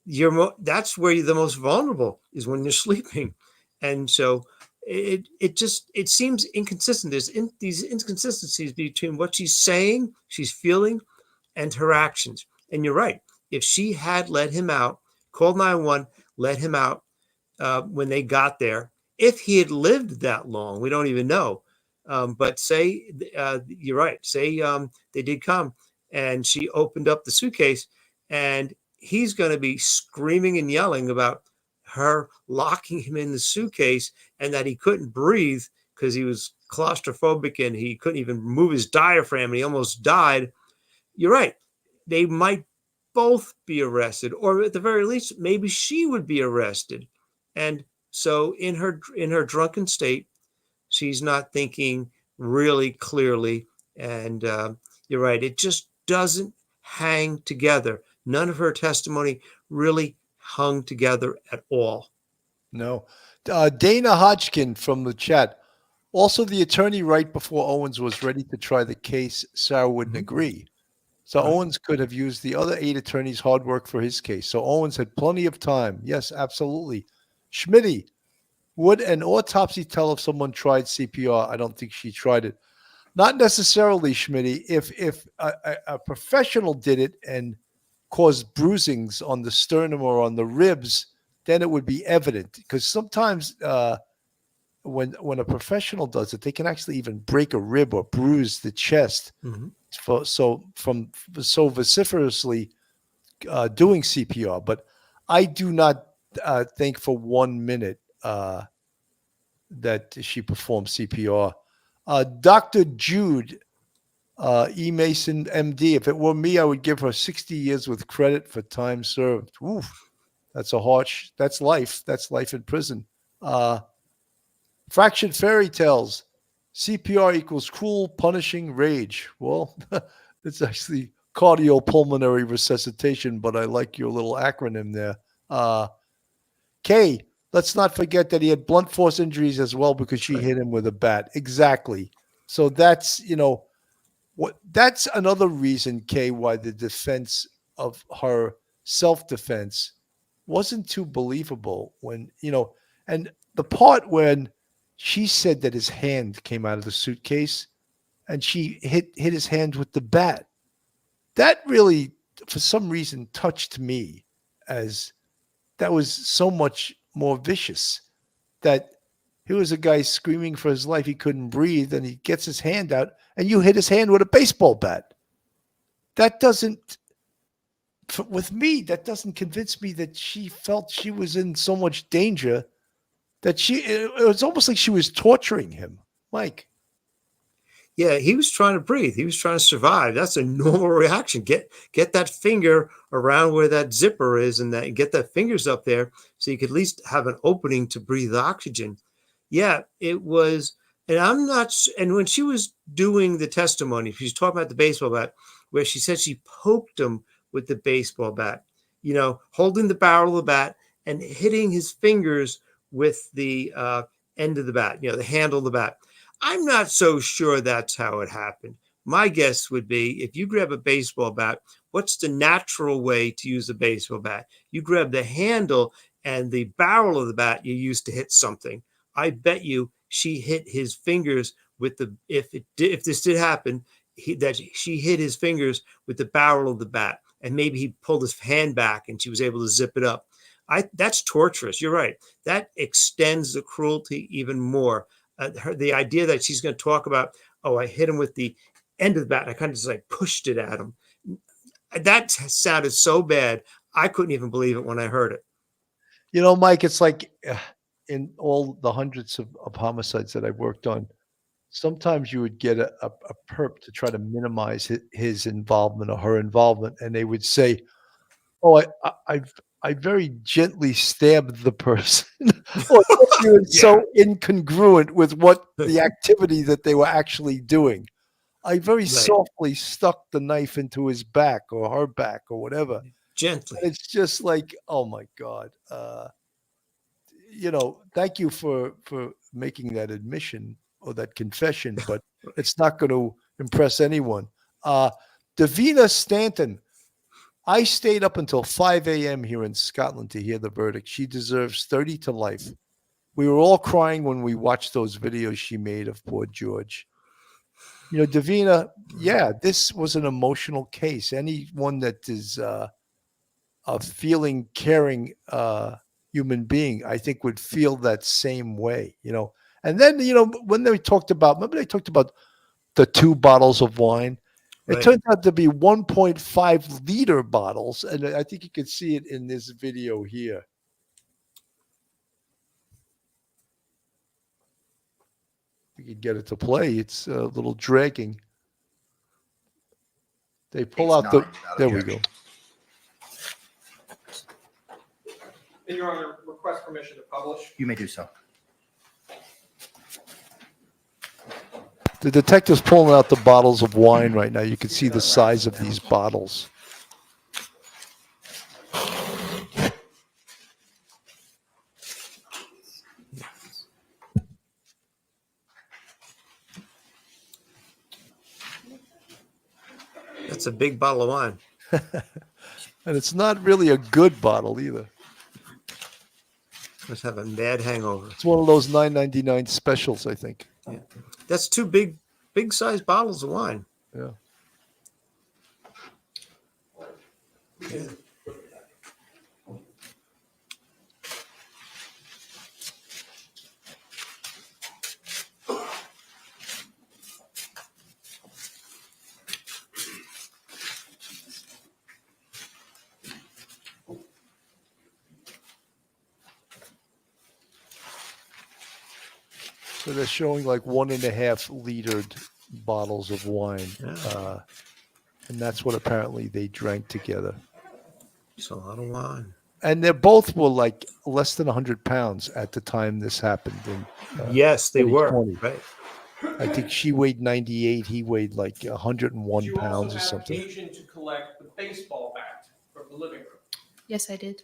That's where you're the most vulnerable, is when you're sleeping. And so it seems inconsistent. There's these inconsistencies between what she's saying, she's feeling, and her actions. And you're right. If she had let him out, called 911, let him out when they got there, if he had lived that long, we don't even know. But say, you're right, say they did come and she opened up the suitcase, and he's going to be screaming and yelling about her locking him in the suitcase and that he couldn't breathe because he was claustrophobic and he couldn't even move his diaphragm and he almost died. You're right. They might both be arrested, or at the very least, maybe she would be arrested. And so in her drunken state, she's not thinking really clearly. And you're right. It just doesn't hang together. None of her testimony really hung together at all. No. Dana Hodgkin from the chat. Also, the attorney right before Owens was ready to try the case, Sarah wouldn't agree. So Owens could have used the other 8 attorneys' hard work for his case. So Owens had plenty of time. Yes, absolutely. Schmitty, would an autopsy tell if someone tried CPR? I don't think she tried it. Not necessarily, Schmitty. If a professional did it and caused bruisings on the sternum or on the ribs, then it would be evident. Because sometimes when a professional does it, they can actually even break a rib or bruise the chest so vociferously doing CPR. But I do not think for 1 minute that she performed CPR. Dr. Jude E. Mason, MD. If it were me, I would give her 60 years with credit for time served. Oof, that's that's life. That's life in prison. Fractured fairy tales. CPR equals cruel, punishing rage. Well, it's actually cardiopulmonary resuscitation, but I like your little acronym there. K, let's not forget that he had blunt force injuries as well because she hit him with a bat. Exactly. So that's, that's another reason, Kay, why the defense of her self-defense wasn't too believable when, and the part when she said that his hand came out of the suitcase and she hit his hand with the bat. That really, for some reason, touched me as that was so much more vicious. That here was a guy screaming for his life. He couldn't breathe and he gets his hand out and you hit his hand with a baseball bat. That doesn't, with me, that doesn't convince me that she felt she was in so much danger that it was almost like she was torturing him. Mike. Yeah, he was trying to breathe. He was trying to survive. That's a normal reaction. Get that finger around where that zipper is and get that fingers up there so you could at least have an opening to breathe oxygen. Yeah, it was. And and when she was doing the testimony, she's talking about the baseball bat, where she said she poked him with the baseball bat, holding the barrel of the bat and hitting his fingers with the end of the bat, the handle of the bat. I'm not so sure that's how it happened. My guess would be if you grab a baseball bat, what's the natural way to use a baseball bat? You grab the handle and the barrel of the bat you use to hit something. I bet you she hit his fingers with if this did happen, that she hit his fingers with the barrel of the bat, and maybe he pulled his hand back and she was able to zip it up. That's torturous. You're right. That extends the cruelty even more. The idea that she's going to talk about, I hit him with the end of the bat. I kind of just like pushed it at him. That sounded so bad. I couldn't even believe it when I heard it. Mike, it's like in all the hundreds of homicides that I've worked on, sometimes you would get a perp to try to minimize his involvement or her involvement. And they would say, I very gently stabbed the person. Or so incongruent with what the activity that they were actually doing. I very softly stuck the knife into his back or her back or whatever. Gently. And it's just like, oh my God. Thank you for making that admission or that confession, but it's not going to impress anyone. Davina Stanton. I stayed up until 5 a.m. here in Scotland to hear the verdict. She deserves 30 to life. We were all crying when we watched those videos she made of poor George. Davina, this was an emotional case. Anyone that is a feeling, caring human being, I think would feel that same way, And then, when they talked about the 2 bottles of wine. It turned out to be 1.5 liter bottles, and I think you can see it in this video here. We could get it to play. It's a little dragging. They pull out there we go. And Your Honor, request permission to publish. You may do so. The detective's pulling out the bottles of wine right now. You can see the size of these bottles. That's a big bottle of wine. And it's not really a good bottle either. Must have a bad hangover. It's one of those $9.99 specials, I think. Yeah. That's 2 big sized bottles of wine. Yeah. So they're showing like 1.5 litered bottles of wine. And that's what apparently they drank together. It's a lot of wine. And they both were like less than 100 pounds at the time this happened. Yes, they were. 2020. Right. I think she weighed 98. He weighed like 101 Did you pounds also or have something. occasion to collect the baseball bat from the living room? Yes, I did.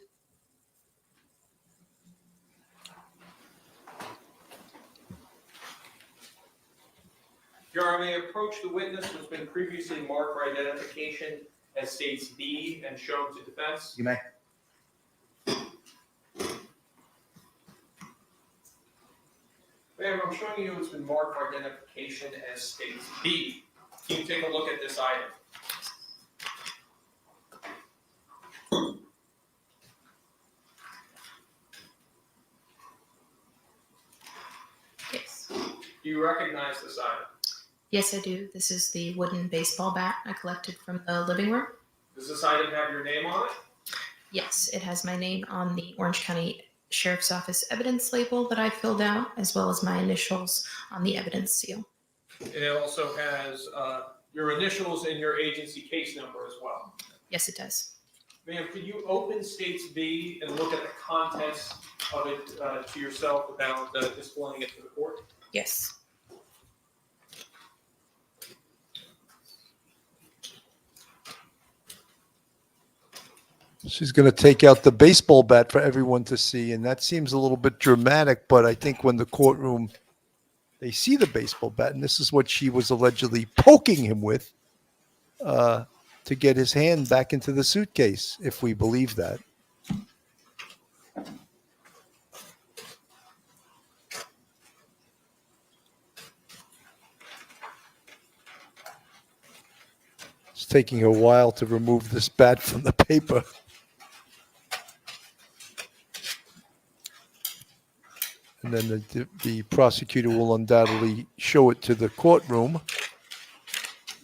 Your Honor, may I approach the witness who's been previously marked for identification as states B and shown to defense? You may. Ma'am, I'm showing you who's been marked for identification as states B. Can you take a look at this item? Yes. Do you recognize this item? Yes, I do. This is the wooden baseball bat I collected from the living room. Does this item have your name on it? Yes, it has my name on the Orange County Sheriff's Office evidence label that I filled out, as well as my initials on the evidence seal. And it also has your initials and your agency case number as well. Yes, it does. Ma'am, could you open states B and look at the contents of it to yourself without displaying it to the court? Yes. She's going to take out the baseball bat for everyone to see. And that seems a little bit dramatic, but I think when the courtroom, they see the baseball bat, and this is what she was allegedly poking him with to get his hand back into the suitcase, if we believe that. It's taking a while to remove this bat from the paper. And then the prosecutor will undoubtedly show it to the courtroom.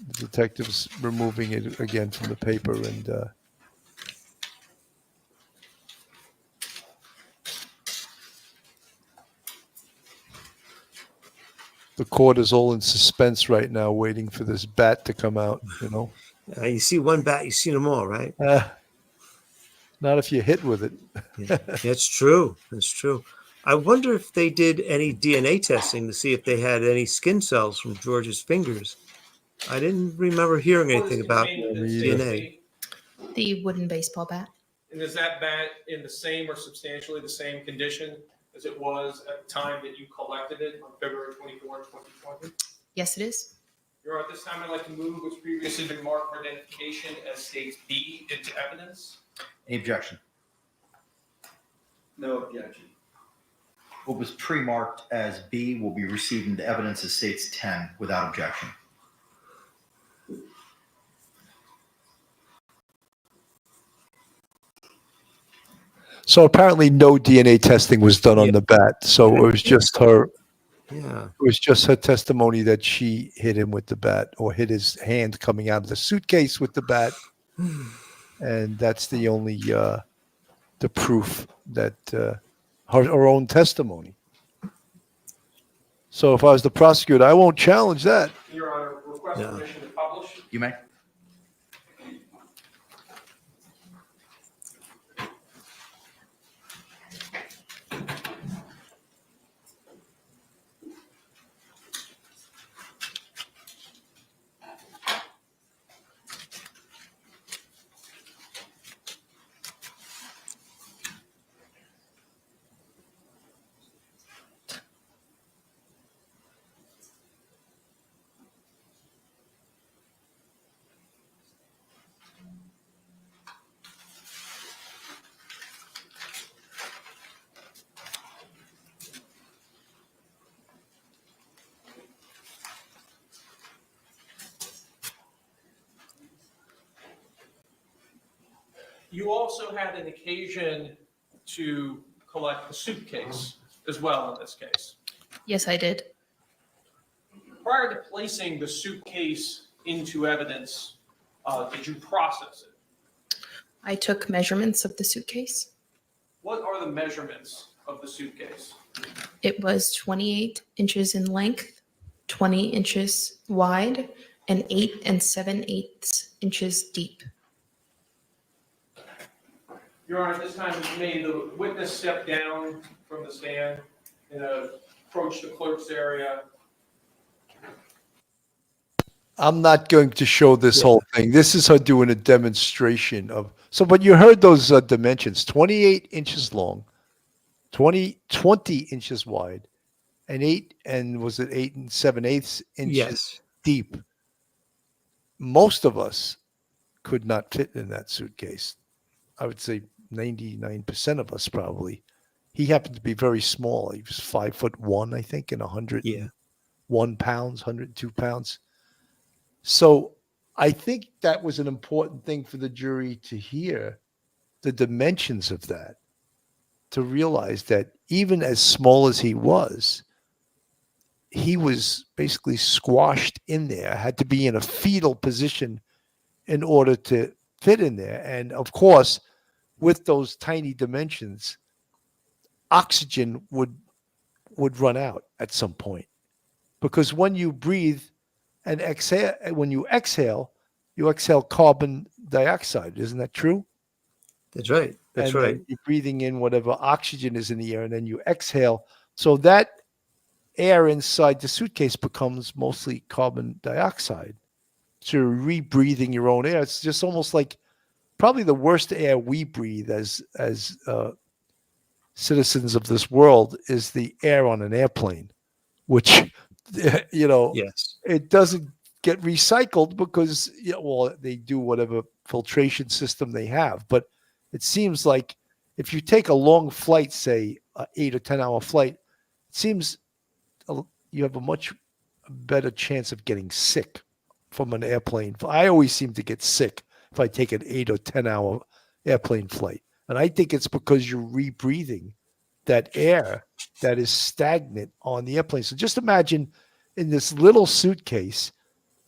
The detective's removing it again from the paper, and the court is all in suspense right now, waiting for this bat to come out, you know. You see one bat, you've seen them all, right? Not if you hit with it. Yeah, that's true. That's true. I wonder if they did any DNA testing to see if they had any skin cells from George's fingers. I didn't remember hearing anything about DNA. The wooden baseball bat. And is that bat in the same or substantially the same condition as it was at the time that you collected it on February 24, 2020? Yes, it is. Your Honor, at this time, I'd like to move what's previously been marked for identification as states B into evidence. Any objection? No objection. What was pre-marked as B will be received into evidence as states 10 without objection. So apparently no DNA testing was done on the bat. So it was just her. Yeah. It was just her testimony that she hit him with the bat, or hit his hand coming out of the suitcase with the bat. And that's the only the proof that her own testimony. So if I was the prosecutor, I won't challenge that. Your Honor, request permission to publish. You may. You also had an occasion to collect the suitcase as well in this case. Yes, I did. Prior to placing the suitcase into evidence, did you process it? I took measurements of the suitcase. What are the measurements of the suitcase? It was 28 inches in length, 20 inches wide, and 8 7/8 inches deep. Your Honor, at this time, may the witness step down from the stand and approach the clerk's area. I'm not going to show this whole thing. This is her doing a demonstration of. So, but you heard those dimensions: 28 inches long, 20 inches wide, and 8 7/8 inches Yes. deep. Most of us could not fit in that suitcase. I would say 99% of us probably. He happened to be very small. He was 5'1", I think, and 101 pounds, 102 pounds. So I think that was an important thing for the jury to hear, the dimensions of that, to realize that even as small as he was basically squashed in there, had to be in a fetal position in order to fit in there. And of course, with those tiny dimensions, oxygen would run out at some point, because when you breathe and exhale, you exhale carbon dioxide. Isn't that true? That's right. That's and right. Then you're breathing in whatever oxygen is in the air, and then you exhale. So that air inside the suitcase becomes mostly carbon dioxide. So you're rebreathing your own air. It's just almost like probably the worst air we breathe as citizens of this world is the air on an airplane, which, Yes. it doesn't get recycled because, they do whatever filtration system they have. But it seems like if you take a long flight, say an 8 or 10 hour flight, it seems you have a much better chance of getting sick from an airplane. I always seem to get sick if I take an 8 or 10 hour airplane flight. And I think it's because you're rebreathing that air that is stagnant on the airplane. So just imagine in this little suitcase,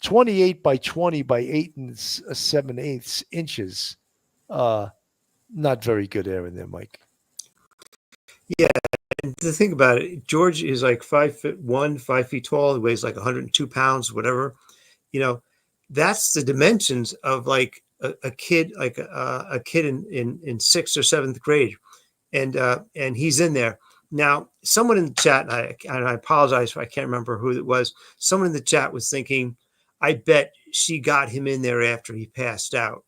28 by 20 by 8 7/8 inches, not very good air in there, Mike. Yeah. And to think about it, George is like 5'1", 5 feet tall. He weighs like 102 pounds, whatever. That's the dimensions of like a kid, like a kid in 6th or 7th grade. And he's in there. Now, someone in the chat, and I apologize if I can't remember who it was, someone in the chat was thinking, I bet she got him in there after he passed out.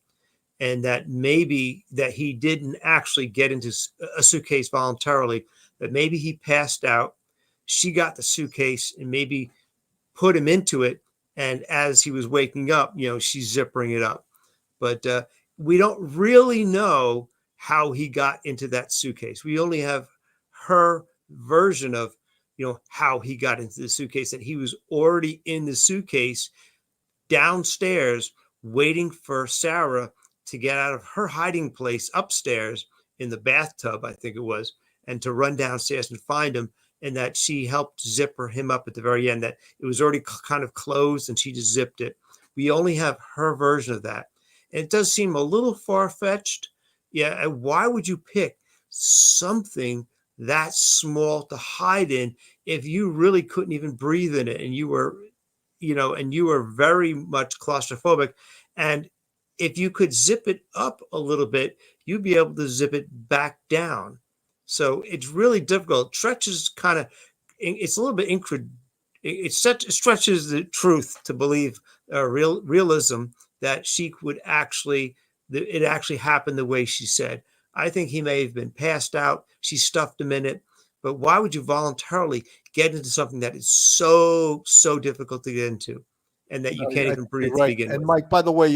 And that maybe that he didn't actually get into a suitcase voluntarily, but maybe he passed out. She got the suitcase and maybe put him into it. And as he was waking up, she's zippering it up. But we don't really know how he got into that suitcase. We only have her version of, how he got into the suitcase, that he was already in the suitcase downstairs waiting for Sarah to get out of her hiding place upstairs in the bathtub, I think it was, and to run downstairs and find him, and that she helped zipper him up at the very end, that it was already kind of closed and she just zipped it. We only have her version of that. And it does seem a little far-fetched. Yeah, and why would you pick something that small to hide in if you really couldn't even breathe in it, and you were very much claustrophobic? And if you could zip it up a little bit, you'd be able to zip it back down. So it's really difficult. Stretches it's a little bit it stretches the truth to believe realism that she would it actually happened the way she said. I think he may have been passed out. She stuffed him in it. But why would you voluntarily get into something that is so difficult to get into, and that you can't even breathe to begin with? And Mike, by the way,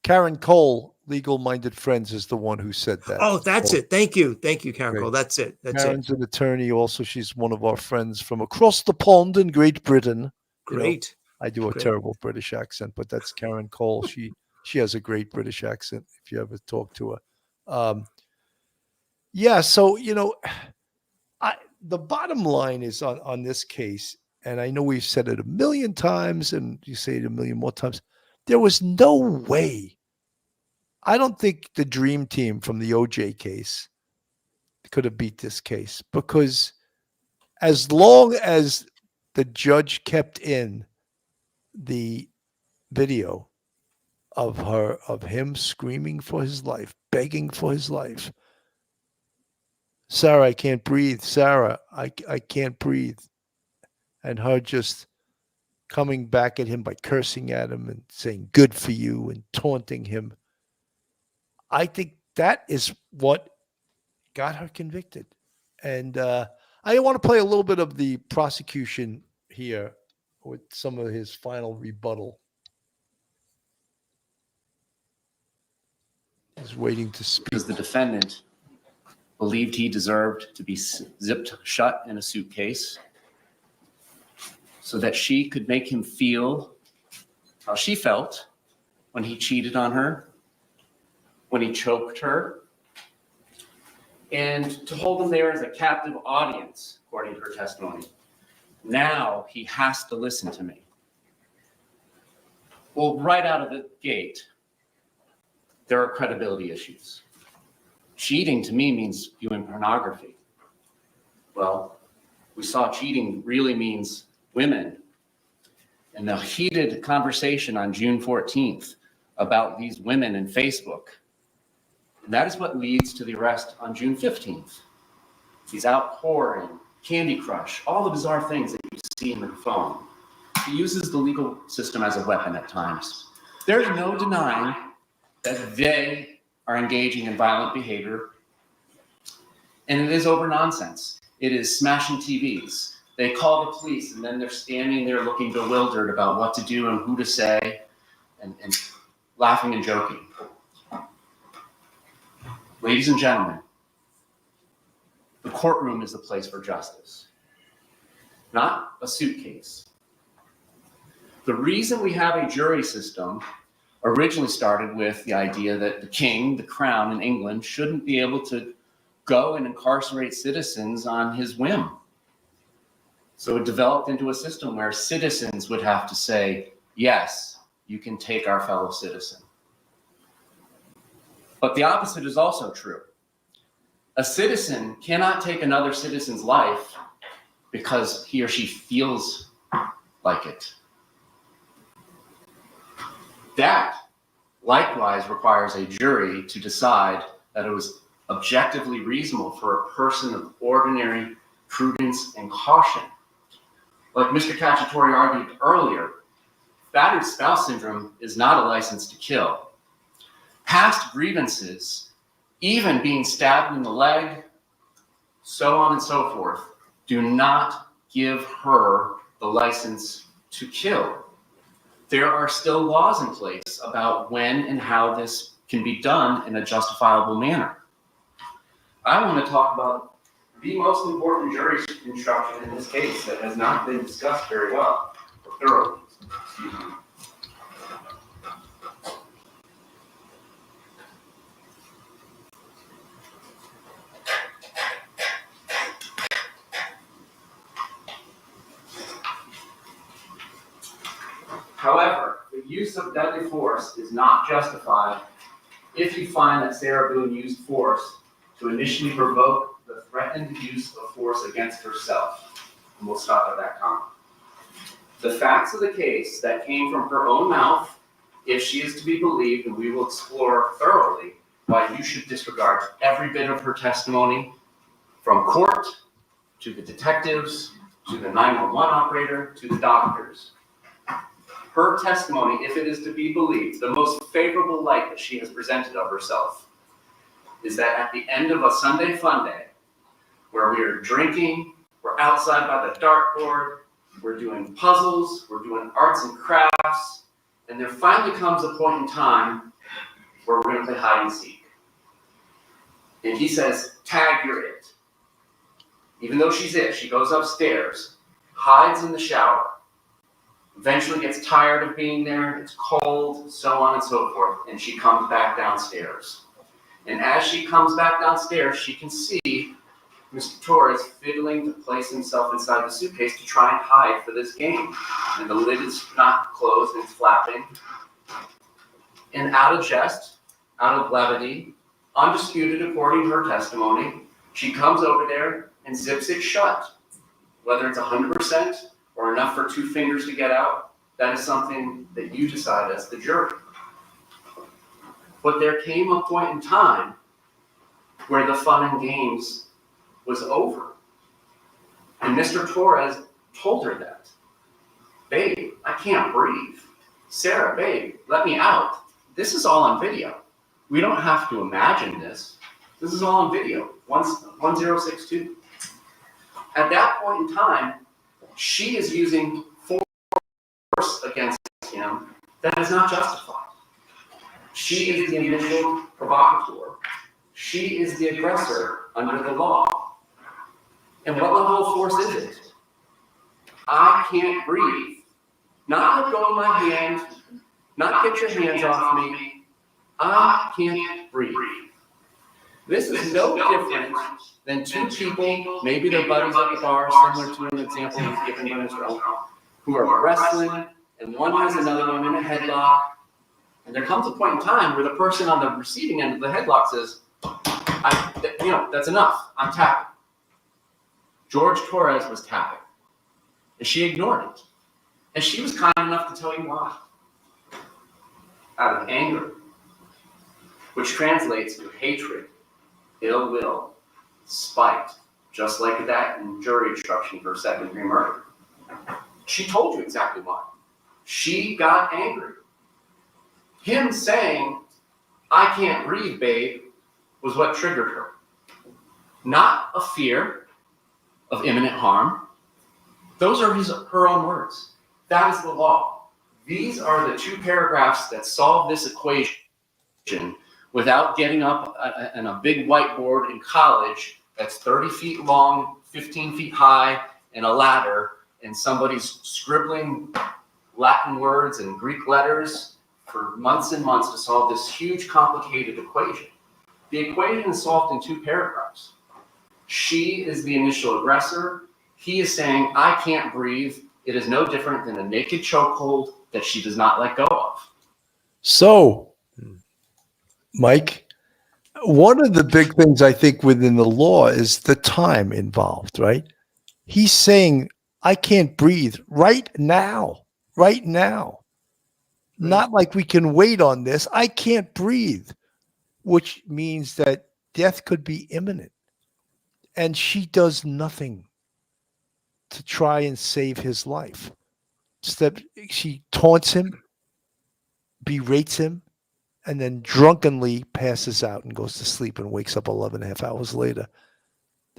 Karen Cole, Legal Minded Friends, is the one who said that. Oh, that's it. Thank you, Karen Cole. That's it. Karen's an attorney. Also, she's one of our friends from across the pond in Great Britain. Great. I do a terrible British accent, but that's Karen Cole. She has a great British accent if you ever talk to her. So the bottom line is on this case, and I know we've said it a million times, and you say it a million more times. There was no way. I don't think the dream team from the OJ case could have beat this case, because as long as the judge kept in the video of him screaming for his life, begging for his life. Sarah, I can't breathe. Sarah, I can't breathe. And her just coming back at him by cursing at him and saying, good for you, and taunting him. I think that is what got her convicted. And I want to play a little bit of the prosecution here with some of his final rebuttal. He's waiting to speak. Because the defendant believed he deserved to be zipped shut in a suitcase so that she could make him feel how she felt when he cheated on her, when he choked her, and to hold him there as a captive audience, according to her testimony. Now he has to listen to me. Well, right out of the gate, there are credibility issues. Cheating to me means viewing pornography. Well, we saw cheating really means women. And the heated conversation on June 14th about these women in Facebook, and that is what leads to the arrest on June 15th. He's out whoring, Candy Crush, all the bizarre things that you see in the phone. He uses the legal system as a weapon at times. There's no denying that they are engaging in violent behavior, and it is over nonsense. It is smashing TVs. They call the police, and then they're standing there looking bewildered about what to do and who to say, and laughing and joking. Ladies and gentlemen, the courtroom is the place for justice, not a suitcase. The reason we have a jury system originally started with the idea that the king, the crown in England, shouldn't be able to go and incarcerate citizens on his whim. So it developed into a system where citizens would have to say, yes, you can take our fellow citizen. But the opposite is also true. A citizen cannot take another citizen's life because he or she feels like it. That likewise requires a jury to decide that it was objectively reasonable for a person of ordinary prudence and caution. Like Mr. Cacciatore argued earlier, battered spouse syndrome is not a license to kill. Past grievances, even being stabbed in the leg, so on and so forth, do not give her the license to kill. There are still laws in place about when and how this can be done in a justifiable manner. I want to talk about the most important jury instruction in this case that has not been discussed very well or thoroughly. Excuse me. However, the use of deadly force is not justified if you find that Sarah Boone used force to initially provoke the threatened use of force against herself. And we'll stop at that comment. The facts of the case that came from her own mouth, if she is to be believed, and we will explore thoroughly why you should disregard every bit of her testimony, from court to the detectives, to the 911 operator, to the doctors. Her testimony, if it is to be believed, the most favorable light that she has presented of herself, is that at the end of a Sunday fun day, where we are drinking, we're outside by the dartboard, we're doing puzzles, we're doing arts and crafts, and there finally comes a point in time where we're going to play hide and seek. And he says, tag, you're it. Even though she's it, she goes upstairs, hides in the shower, eventually gets tired of being there, it's cold, so on and so forth, and she comes back downstairs. And as she comes back downstairs, she can see Mr. Torres fiddling to place himself inside the suitcase to try and hide for this game. And the lid is not closed, it's flapping. And out of jest, out of levity, undisputed according to her testimony, she comes over there and zips it shut. Whether it's 100% or enough for 2 fingers to get out, that is something that you decide as the jury. But there came a point in time where the fun and games was over. And Mr. Torres told her that. Babe, I can't breathe. Sarah, babe, let me out. This is all on video. We don't have to imagine this. This is all on video. 1062. At that point in time, she is using force against him that is not justified. She is the initial provocateur. She is the aggressor under the law. And what level of force is it? I can't breathe. Not let go of my hand, not get your hands off me. I can't breathe. This is no different than 2 people, maybe they're buddies at the bar, similar to an example he's given by Mr. Elk, who are wrestling, and one has another one in a headlock. And there comes a point in time where the person on the receiving end of the headlock says, that's enough, I'm tapping. George Torres was tapping. And she ignored it. And she was kind enough to tell you why. Out of anger, which translates to hatred, ill will, spite, just like that in jury instruction for second-degree murder. She told you exactly why. She got angry. Him saying, I can't breathe, babe, was what triggered her. Not a fear of imminent harm. Those are her own words. That is the law. These are the 2 paragraphs that solve this equation without getting up on a big whiteboard in college that's 30 feet long, 15 feet high, and a ladder, and somebody's scribbling Latin words and Greek letters for months and months to solve this huge, complicated equation. The equation is solved in 2 paragraphs. She is the initial aggressor. He is saying, I can't breathe. It is no different than a naked chokehold that she does not let go of. So, Mike, one of the big things I think within the law is the time involved, right? He's saying, I can't breathe right now, right now. Not like we can wait on this. I can't breathe, which means that death could be imminent. And she does nothing to try and save his life. She taunts him, berates him, and then drunkenly passes out and goes to sleep and wakes up 11 and a half hours later.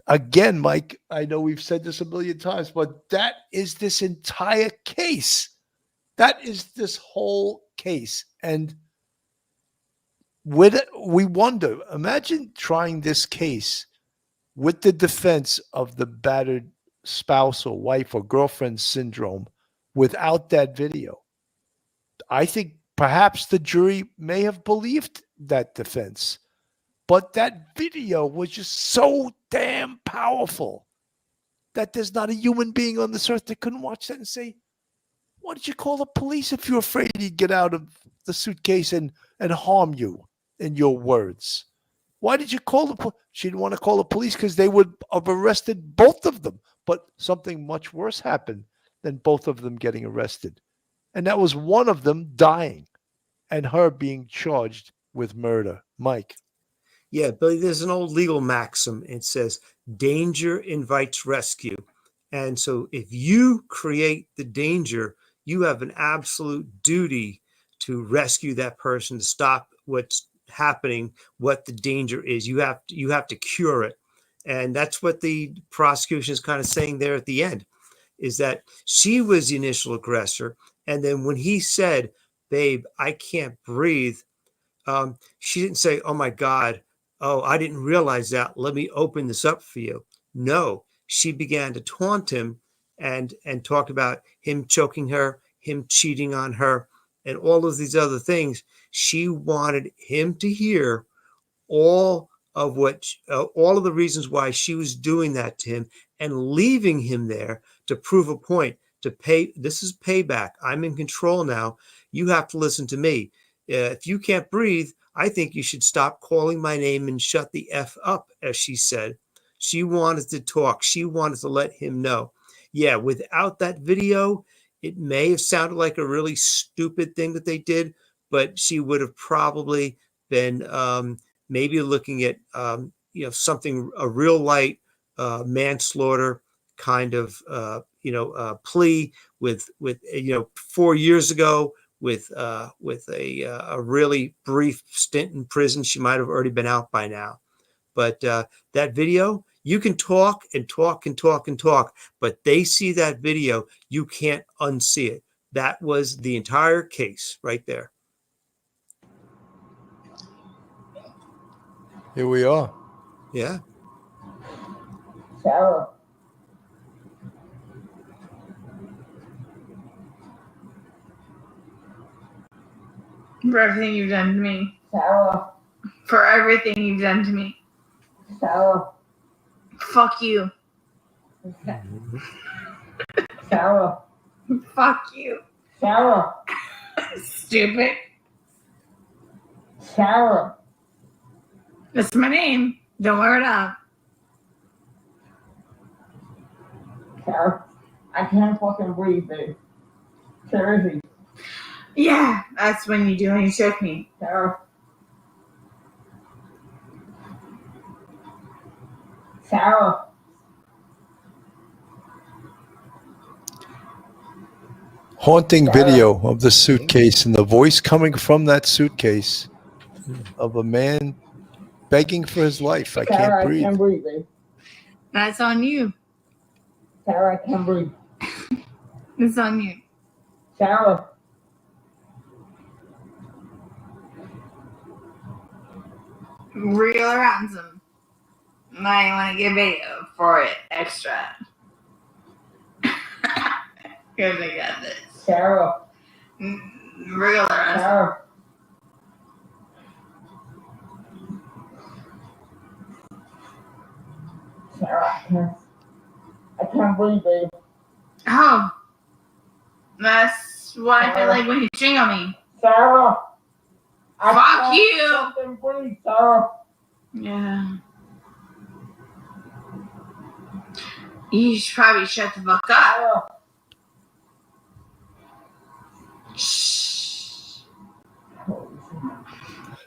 Again, Mike, I know we've said this a million times, but that is this entire case. That is this whole case. And with it, we wonder, imagine trying this case with the defense of the battered spouse or wife or girlfriend syndrome without that video. I think perhaps the jury may have believed that defense, but that video was just so damn powerful that there's not a human being on this earth that couldn't watch that and say, why did you call the police if you're afraid he'd get out of the suitcase and harm you, in your words? Why did you call the police? She didn't want to call the police because they would have arrested both of them. But something much worse happened than both of them getting arrested. And that was one of them dying and her being charged with murder. Mike. Yeah, Billy, there's an old legal maxim. It says, danger invites rescue. And so if you create the danger, you have an absolute duty to rescue that person, to stop what's happening, what the danger is. You have to cure it. And that's what the prosecution is kind of saying there at the end, is that she was the initial aggressor. And then when he said, babe, I can't breathe, she didn't say, oh my God, oh, I didn't realize that. Let me open this up for you. No, she began to taunt him and talk about him choking her, him cheating on her, and all of these other things. She wanted him to hear all of the reasons why she was doing that to him and leaving him there to prove a point, to pay. This is payback. I'm in control now. You have to listen to me. If you can't breathe, I think you should stop calling my name and shut the F up, as she said. She wanted to talk. She wanted to let him know. yeah, without that video, it may have sounded like a really stupid thing that they did, but she would have probably been maybe looking at something, a real light manslaughter kind of plea with 4 years ago with a really brief stint in prison. She might have already been out by now. But that video, you can talk and talk and talk and talk, but they see that video, you can't unsee it. That was the entire case right there. Here we are. Yeah. Sarah. For everything you've done to me. Sarah. For everything you've done to me. Sarah. Fuck you. Sarah. Fuck you. Sarah. Stupid. Sarah. That's my name. Don't wear it up. Sarah. I can't fucking breathe, babe. Seriously. Yeah, that's when you do when you choke me. Sarah. Sarah. Haunting video of the suitcase and the voice coming from that suitcase of a man begging for his life. I can't breathe. I can't breathe, babe. That's on you. Sarah, I can't breathe. It's on you. Sarah. Real or ransom. Now you want to get video for it extra. Because I got this. Sarah. Real or ransom. Sarah. Sarah, I can't breathe, babe. Oh. That's what I feel like when you jingle me. Sarah. Fuck you. Fucking breathe, Sarah. Yeah. You should probably shut the fuck up. Shh.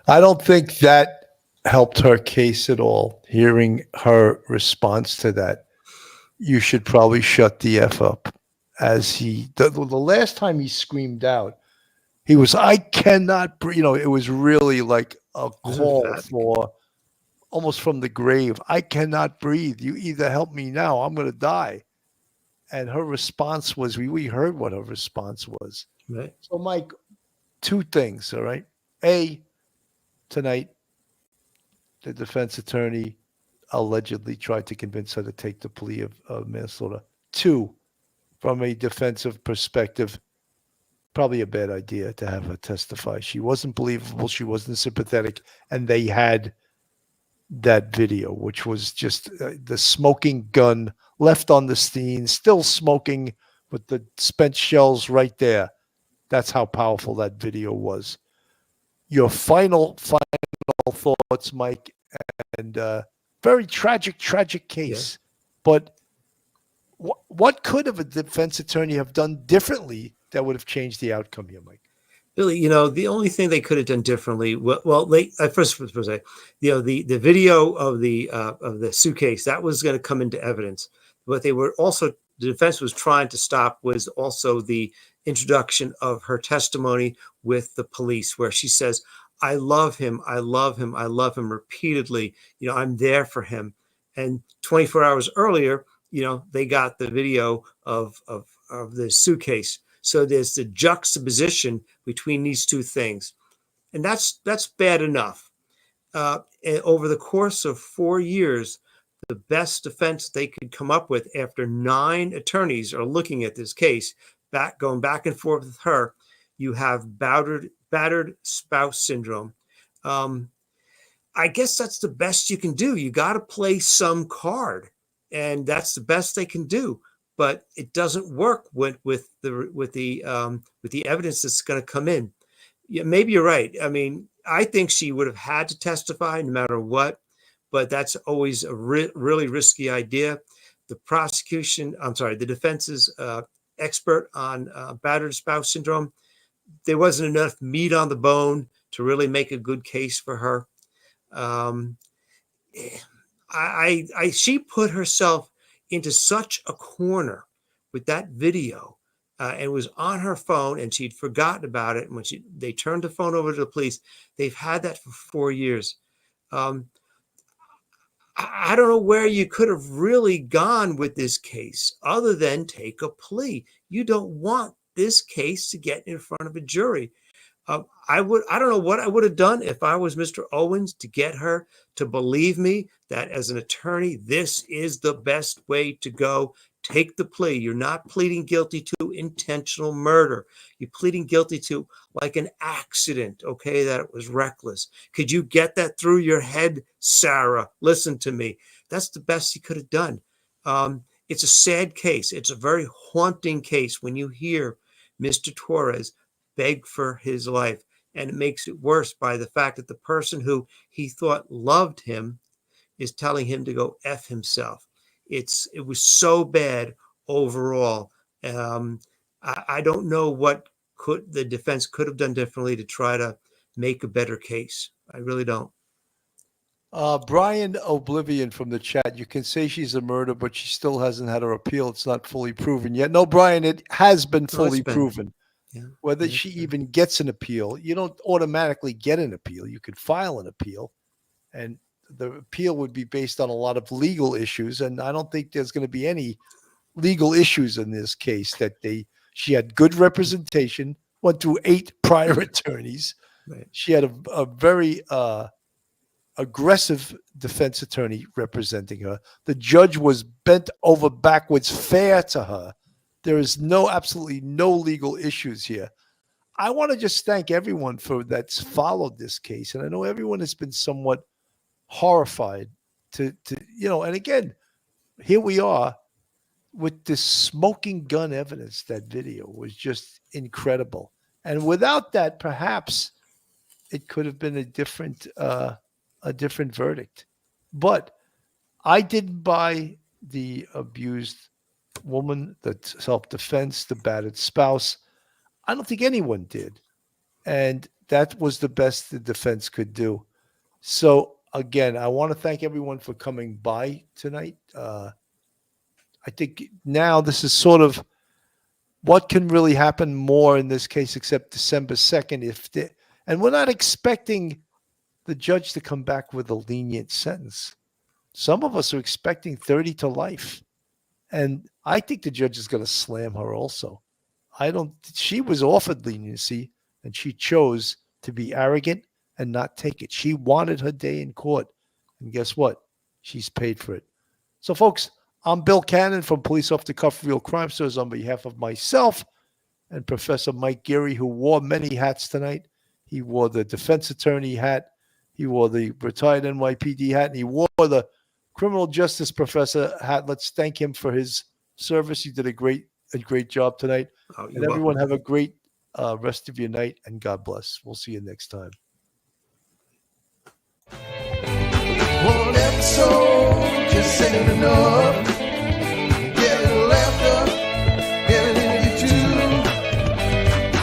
I don't think that helped her case at all. Hearing her response to that, you should probably shut the F up. As the last time he screamed out, he was, I cannot breathe. It was really like a call for almost from the grave. I cannot breathe. You either help me now, I'm going to die. And her response was, we heard what her response was. Right. So, Mike, two things, all right? A, tonight, the defense attorney allegedly tried to convince her to take the plea of manslaughter. Two, from a defensive perspective, probably a bad idea to have her testify. She wasn't believable. She wasn't sympathetic. And they had that video, which was just the smoking gun left on the scene, still smoking with the spent shells right there. That's how powerful that video was. Your final thoughts, Mike, and very tragic case. Yeah. But what could have a defense attorney have done differently that would have changed the outcome here, Mike? Billy, the only thing they could have done differently, first say, the video of the suitcase, that was going to come into evidence. What they were also, the defense was trying to stop was also the introduction of her testimony with the police, where she says, I love him, I love him, I love him repeatedly. I'm there for him. And 24 hours earlier, they got the video of the suitcase. So there's the juxtaposition between these two things. And that's bad enough. Over the course of 4 years, the best defense they could come up with after 9 attorneys are looking at this case, going back and forth with her, you have battered spouse syndrome. I guess that's the best you can do. You got to play some card, and that's the best they can do. But it doesn't work with the evidence that's going to come in. Yeah, maybe you're right. I mean, I think she would have had to testify no matter what, but that's always a really risky idea. the defense's expert on battered spouse syndrome, there wasn't enough meat on the bone to really make a good case for her. She put herself into such a corner with that video, and was on her phone, and she'd forgotten about it. And when they turned the phone over to the police, they've had that for 4 years. I don't know where you could have really gone with this case other than take a plea. You don't want this case to get in front of a jury. I don't know what I would have done if I was Mr. Owens to get her to believe me that as an attorney, this is the best way to go. Take the plea. You're not pleading guilty to intentional murder. You're pleading guilty to like an accident, okay, that it was reckless. Could you get that through your head, Sarah? Listen to me. That's the best he could have done. It's a sad case. It's a very haunting case when you hear Mr. Torres beg for his life. And it makes it worse by the fact that the person who he thought loved him is telling him to go F himself. It was so bad overall. I don't know what the defense could have done differently to try to make a better case. I really don't. Brian Oblivion from the chat. You can say she's a murderer, but she still hasn't had her appeal. It's not fully proven yet. No, Brian, it has been fully proven. Yeah. Whether she even gets an appeal, you don't automatically get an appeal. You could file an appeal, and the appeal would be based on a lot of legal issues. And I don't think there's going to be any legal issues in this case. She had good representation, went through 8 prior attorneys. Right. She had a very aggressive defense attorney representing her. The judge was bent over backwards fair to her. There is absolutely no legal issues here. I want to just thank everyone that's followed this case. And I know everyone has been somewhat horrified to and again, here we are with this smoking gun evidence. That video was just incredible. And without that, perhaps it could have been a different verdict. But I didn't buy the abused woman, the self-defense, the battered spouse. I don't think anyone did. And that was the best the defense could do. So again, I want to thank everyone for coming by tonight. I think now this is sort of what can really happen more in this case except December 2nd. And we're not expecting the judge to come back with a lenient sentence. Some of us are expecting 30 to life. And I think the judge is going to slam her also. She was offered leniency and she chose to be arrogant and not take it. She wanted her day in court. And guess what? She's paid for it. So folks, I'm Bill Cannon from Police Off the Cuff Real Crime Stories on behalf of myself and Professor Mike Geary, who wore many hats tonight. He wore the defense attorney hat. He wore the retired NYPD hat, and he wore the criminal justice professor hat. Let's thank him for his service. He did a great job tonight. And everyone have a great rest of your night, and God bless. We'll see you next time.